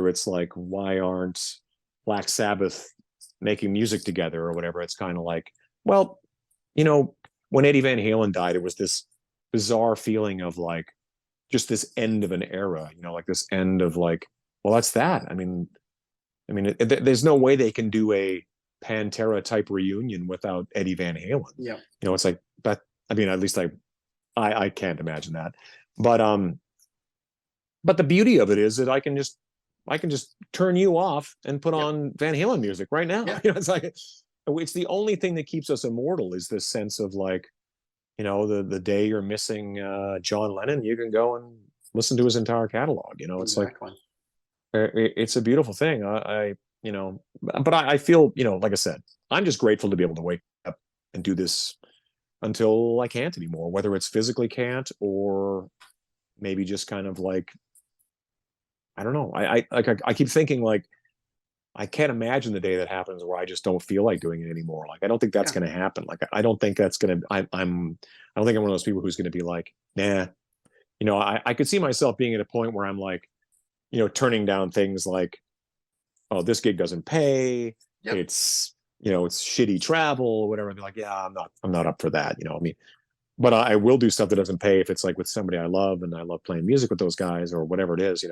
[SPEAKER 1] it's like, why aren't Black Sabbath making music together or whatever, it's kind of like, well, when Eddie Van Halen died, it was this bizarre feeling of like, just this end of an era, like this end of like, well, that's that. I mean, there's no way they can do a Pantera type reunion without Eddie Van Halen.
[SPEAKER 2] Yeah.
[SPEAKER 1] It's like that. I mean, at least I can't imagine that. But the beauty of it is that I can just turn you off and put on Van Halen music right now.
[SPEAKER 2] Yeah.
[SPEAKER 1] It's like, it's the only thing that keeps us immortal, is this sense of like, the day you're missing John Lennon, you can go and listen to his entire catalog. It's
[SPEAKER 2] exactly.
[SPEAKER 1] like, it's a beautiful thing. But I feel, like I said, I'm just grateful to be able to wake up and do this until I can't anymore, whether it's physically can't, or maybe just kind of like, I don't know. I keep thinking, like, I can't imagine the day that happens where I just don't feel like doing it anymore. Like, I don't think that's going to happen. Like, I don't think that's going to, I don't think I'm one of those people who's going to be like, nah, I could see myself being at a point where I'm like, turning down things like, oh, this gig doesn't pay.
[SPEAKER 2] Yep.
[SPEAKER 1] It's shitty travel, whatever. I'd be like, yeah, I'm not up for that. But I will do stuff that doesn't pay if it's like with somebody I love, and I love playing music with those guys, or whatever it is.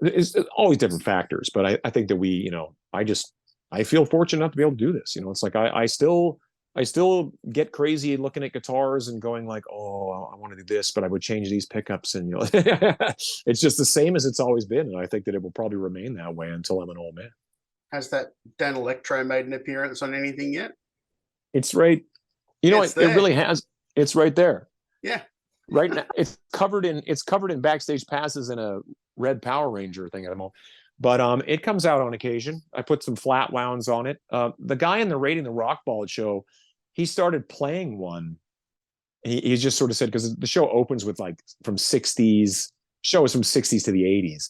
[SPEAKER 1] It's always different factors, but I think that I feel fortunate enough to be able to do this. It's like, I still get crazy looking at guitars and going like, oh, I want to do this, but I would change these pickups, and it's just the same as it's always been, and I think that it will probably remain that way until I'm an old man.
[SPEAKER 2] Has that Dan Electro made an appearance on anything yet?
[SPEAKER 1] It's right. It really has. It's right there.
[SPEAKER 2] Yeah.
[SPEAKER 1] Right now, it's covered in backstage passes in a red Power Ranger thing at the moment. But it comes out on occasion. I put some flat wounds on it. The guy in the Raiding the Rockvault show, he started playing one. He just sort of said, because the show opens with like from 60s, show is from 60s to the 80s.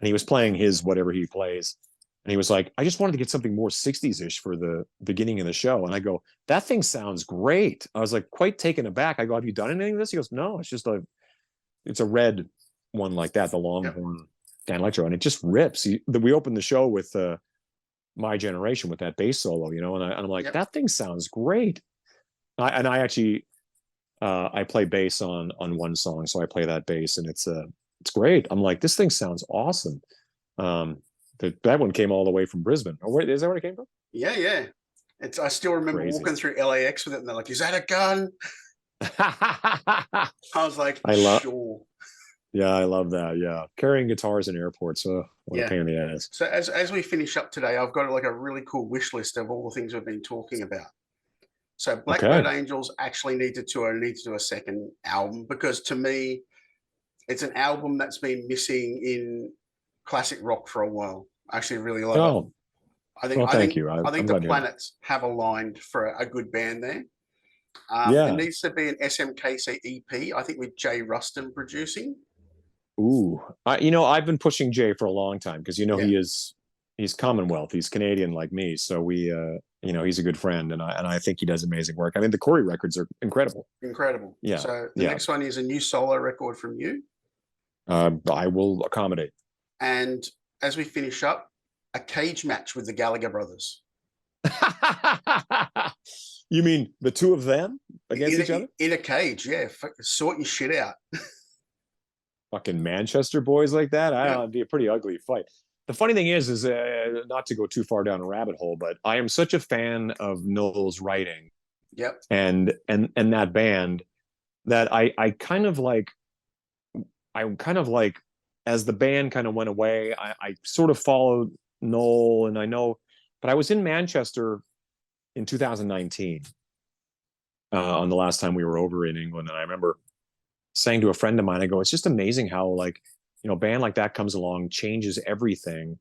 [SPEAKER 1] And he was playing his whatever he plays. And he was like, I just wanted to get something more 60s-ish for the beginning of the show. And I go, that thing sounds great. I was like quite taken aback. I go, have you done anything of this? He goes, no, it's a red one like that, the Longhorn Dan Electro, and it just rips. We opened the show with My Generation with that bass solo, and I'm like, that thing sounds great. I actually I play bass on one song, so I play that bass, and it's great. I'm like, this thing sounds awesome. That one came all the way from Brisbane. Oh, wait, is that where it came from?
[SPEAKER 2] Yeah. I still remember walking through LAX with it, and they're like, "Is that a gun?" I was like, sure.
[SPEAKER 1] Yeah, I love that. Yeah, carrying guitars in airports. What a pain in the ass.
[SPEAKER 2] So as we finish up today, I've got like a really cool wish list of all the things we've been talking about. So Blackbird Angels actually need to do a second album, because to me, It's an album that's been missing in classic rock for a while. I actually really love it.
[SPEAKER 1] Oh, well, thank you.
[SPEAKER 2] I think
[SPEAKER 1] I'm
[SPEAKER 2] the
[SPEAKER 1] glad to hear that.
[SPEAKER 2] planets have aligned for a good band there.
[SPEAKER 1] Yeah.
[SPEAKER 2] There needs to be an SMKC EP, I think, with Jay Ruston producing.
[SPEAKER 1] Ooh, I've been pushing Jay for a long time because he's Commonwealth, he's Canadian like me, so he's a good friend, and I think he does amazing work. I mean, the Corey records are incredible.
[SPEAKER 2] Incredible.
[SPEAKER 1] Yeah.
[SPEAKER 2] So the next one is a new solo record from you.
[SPEAKER 1] I will accommodate.
[SPEAKER 2] And as we finish up, a cage match with the Gallagher brothers.
[SPEAKER 1] You mean the two of them against each other?
[SPEAKER 2] In a cage, yeah. Sort your shit out.
[SPEAKER 1] Fucking Manchester boys like that? I don't know, it'd be a pretty ugly fight. The funny thing is not to go too far down a rabbit hole, but I am such a fan of Noel's writing.
[SPEAKER 2] Yep.
[SPEAKER 1] And that band that I kind of like, as the band kind of went away, I sort of followed Noel, and I know, but I was in Manchester in 2019 on the last time we were over in England, and I remember saying to a friend of mine, I go, it's just amazing how a band like that comes along, changes everything,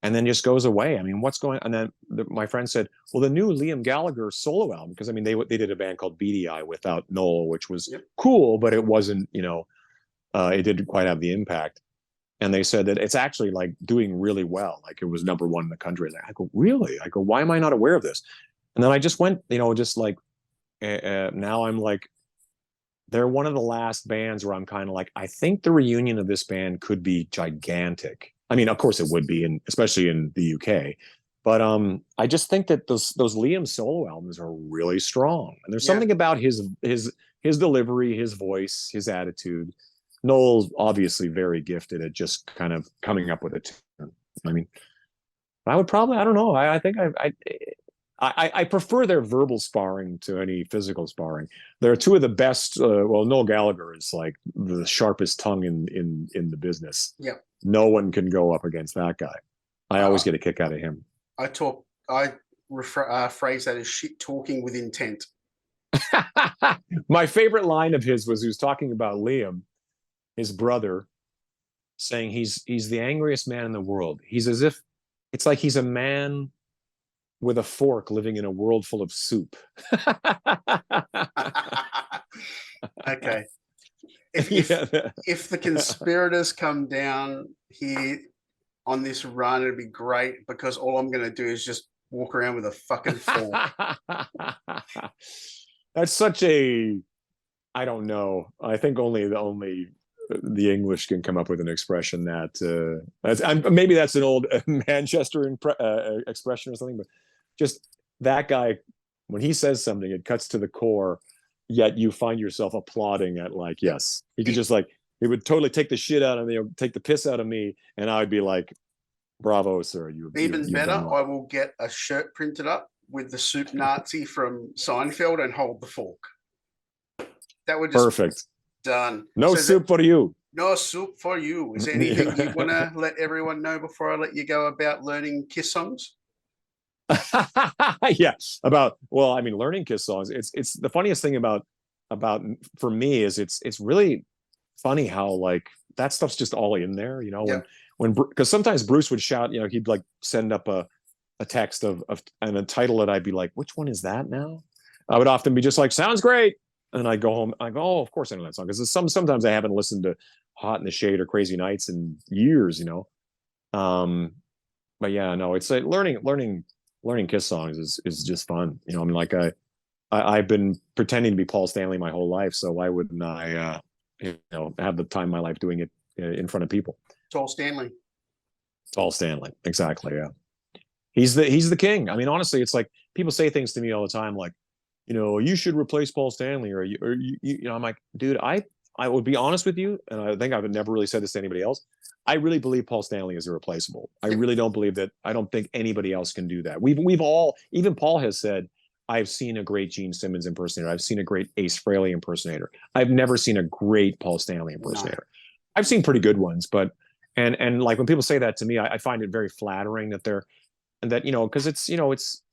[SPEAKER 1] and then just goes away. I mean, what's going on? And then my friend said, well, the new Liam Gallagher solo album, because I mean, they did a band called Beady Eye without Noel, which was cool, but it wasn't, it didn't quite have the impact. And they said that it's actually like doing really well. Like it was #1 in the country. I go, really? I go, why am I not aware of this? And then I just went, just like, now I'm like, they're one of the last bands where I'm kind of like, I think the reunion of this band could be gigantic. I mean, of course it would be, and especially in the UK. But I just think that those Liam solo albums are really strong, and there's something about his delivery, his voice, his attitude. Noel's obviously very gifted at just kind of coming up with a tune. I mean, I would probably, I don't know. I think I prefer their verbal sparring to any physical sparring. They're two of the best. Noel Gallagher is like the sharpest tongue in the business.
[SPEAKER 2] Yeah.
[SPEAKER 1] No one can go up against that guy. I always get a kick out of him.
[SPEAKER 2] I phrase that as shit talking with intent.
[SPEAKER 1] My favorite line of his was he was talking about Liam, his brother, saying he's the angriest man in the world. He's as if it's like he's a man with a fork living in a world full of soup.
[SPEAKER 2] Okay. If the conspirators come down here on this run, it'd be great, because all I'm going to do is just walk around with a fucking fork.
[SPEAKER 1] That's such a, I don't know. I think only the English can come up with an expression maybe that's an old Manchester expression or something, but just that guy, when he says something, it cuts to the core, yet you find yourself applauding at like, yes, he could just like, it would totally take the shit out of me, or take the piss out of me, and I would be like, bravo, sir.
[SPEAKER 2] Even better, I will get a shirt printed up with the soup Nazi from Seinfeld and hold the fork. That would just
[SPEAKER 1] perfect.
[SPEAKER 2] Done.
[SPEAKER 1] No soup for you.
[SPEAKER 2] No soup for you. Is there anything you want to let everyone know before I let you go about learning Kiss songs?
[SPEAKER 1] Yeah, I mean, learning Kiss songs. It's the funniest thing about for me is it's really funny how like that stuff's just all in there. When because sometimes Bruce would shout, he'd like send up a text of and a title that I'd be like, which one is that now? I would often be just like, sounds great. And I go home, I go, oh, of course I know that song. Because sometimes I haven't listened to Hot in the Shade or Crazy Nights in years, But yeah, no, it's like learning Kiss songs is just fun. I mean, like I've been pretending to be Paul Stanley my whole life, so why wouldn't I, have the time of my life doing it in front of people?
[SPEAKER 2] Tall Stanley,
[SPEAKER 1] exactly. Yeah, he's the king. I mean, honestly, it's like people say things to me all the time, like, you should replace Paul Stanley, or I'm like, dude, I would be honest with you, and I think I've never really said this to anybody else. I really believe Paul Stanley is irreplaceable. I really don't believe that. I don't think anybody else can do that. We've all, even Paul has said, I've seen a great Gene Simmons impersonator. I've seen a great Ace Frehley impersonator. I've never seen a great Paul Stanley impersonator. No. I've seen pretty good ones, but and like when people say that to me, I find it very flattering that because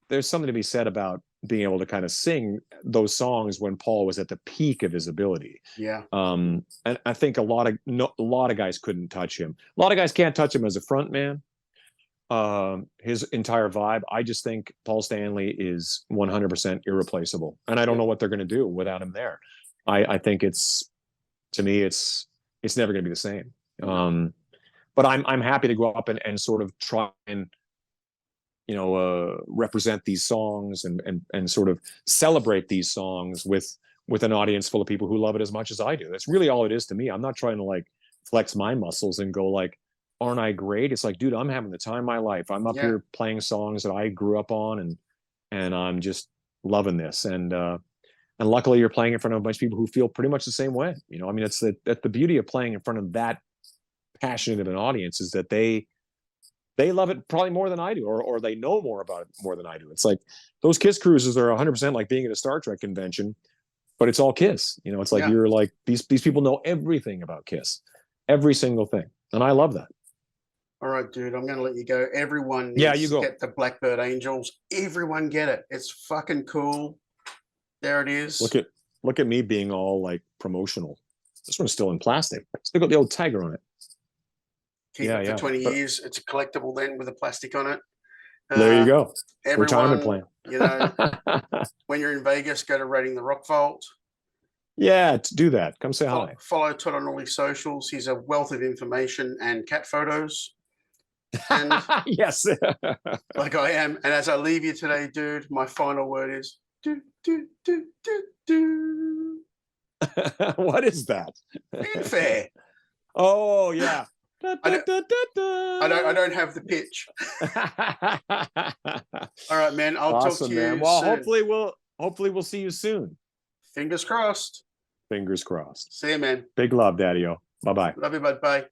[SPEAKER 1] there's something to be said about being able to kind of sing those songs when Paul was at the peak of his ability.
[SPEAKER 2] Yeah.
[SPEAKER 1] And I think a lot of guys couldn't touch him. A lot of guys can't touch him as a front man. His entire vibe. I just think Paul Stanley is 100% irreplaceable, and I don't know what they're going to do without him there. I think to me, it's never going to be the same. But I'm happy to go up and sort of try and, you know, represent these songs and sort of celebrate these songs with an audience full of people who love it as much as I do. That's really all it is to me. I'm not trying to like flex my muscles and go like, aren't I great? It's like, dude, I'm having the time of my life. I'm up here playing songs that I grew up on, and I'm just loving this. And luckily you're playing in front of a bunch of people who feel pretty much the same way. You know, I mean, that's the beauty of playing in front of that passionate of an audience, is that they love it probably more than I do, or they know more about it more than I do. It's like those Kiss cruises are 100% like being at a Star Trek convention, but it's all Kiss. You know, it's like you're like, these people know everything about Kiss, every single thing. And I love that.
[SPEAKER 2] All right, dude, I'm going to let you go. Everyone needs
[SPEAKER 1] you go.
[SPEAKER 2] to get the Blackbird Angels. Everyone get it. It's fucking cool. There it is.
[SPEAKER 1] Look at me being all like promotional. This one's still in plastic. Still got the old tiger on it.
[SPEAKER 2] Keep it for 20 years. It's a collectible then with the plastic on it.
[SPEAKER 1] There you go.
[SPEAKER 2] Everyone,
[SPEAKER 1] retirement plan.
[SPEAKER 2] You know, when you're in Vegas, go to Raiding the Rock Vault.
[SPEAKER 1] Yeah, do that. Come say hi.
[SPEAKER 2] Follow Todd on all his socials. He's a wealth of information and cat photos. And
[SPEAKER 1] yes,
[SPEAKER 2] like I am. And as I leave you today, dude, my final word is do do do do do.
[SPEAKER 1] What is that?
[SPEAKER 2] Fanfare.
[SPEAKER 1] Oh yeah.
[SPEAKER 2] I don't have the pitch. All right, man. I'll talk to you.
[SPEAKER 1] Man. Well,
[SPEAKER 2] soon.
[SPEAKER 1] hopefully we'll see you soon.
[SPEAKER 2] Fingers crossed.
[SPEAKER 1] Fingers crossed.
[SPEAKER 2] See you, man.
[SPEAKER 1] Big love, Daddy-O. Bye-bye.
[SPEAKER 2] Love you, bud. Bye.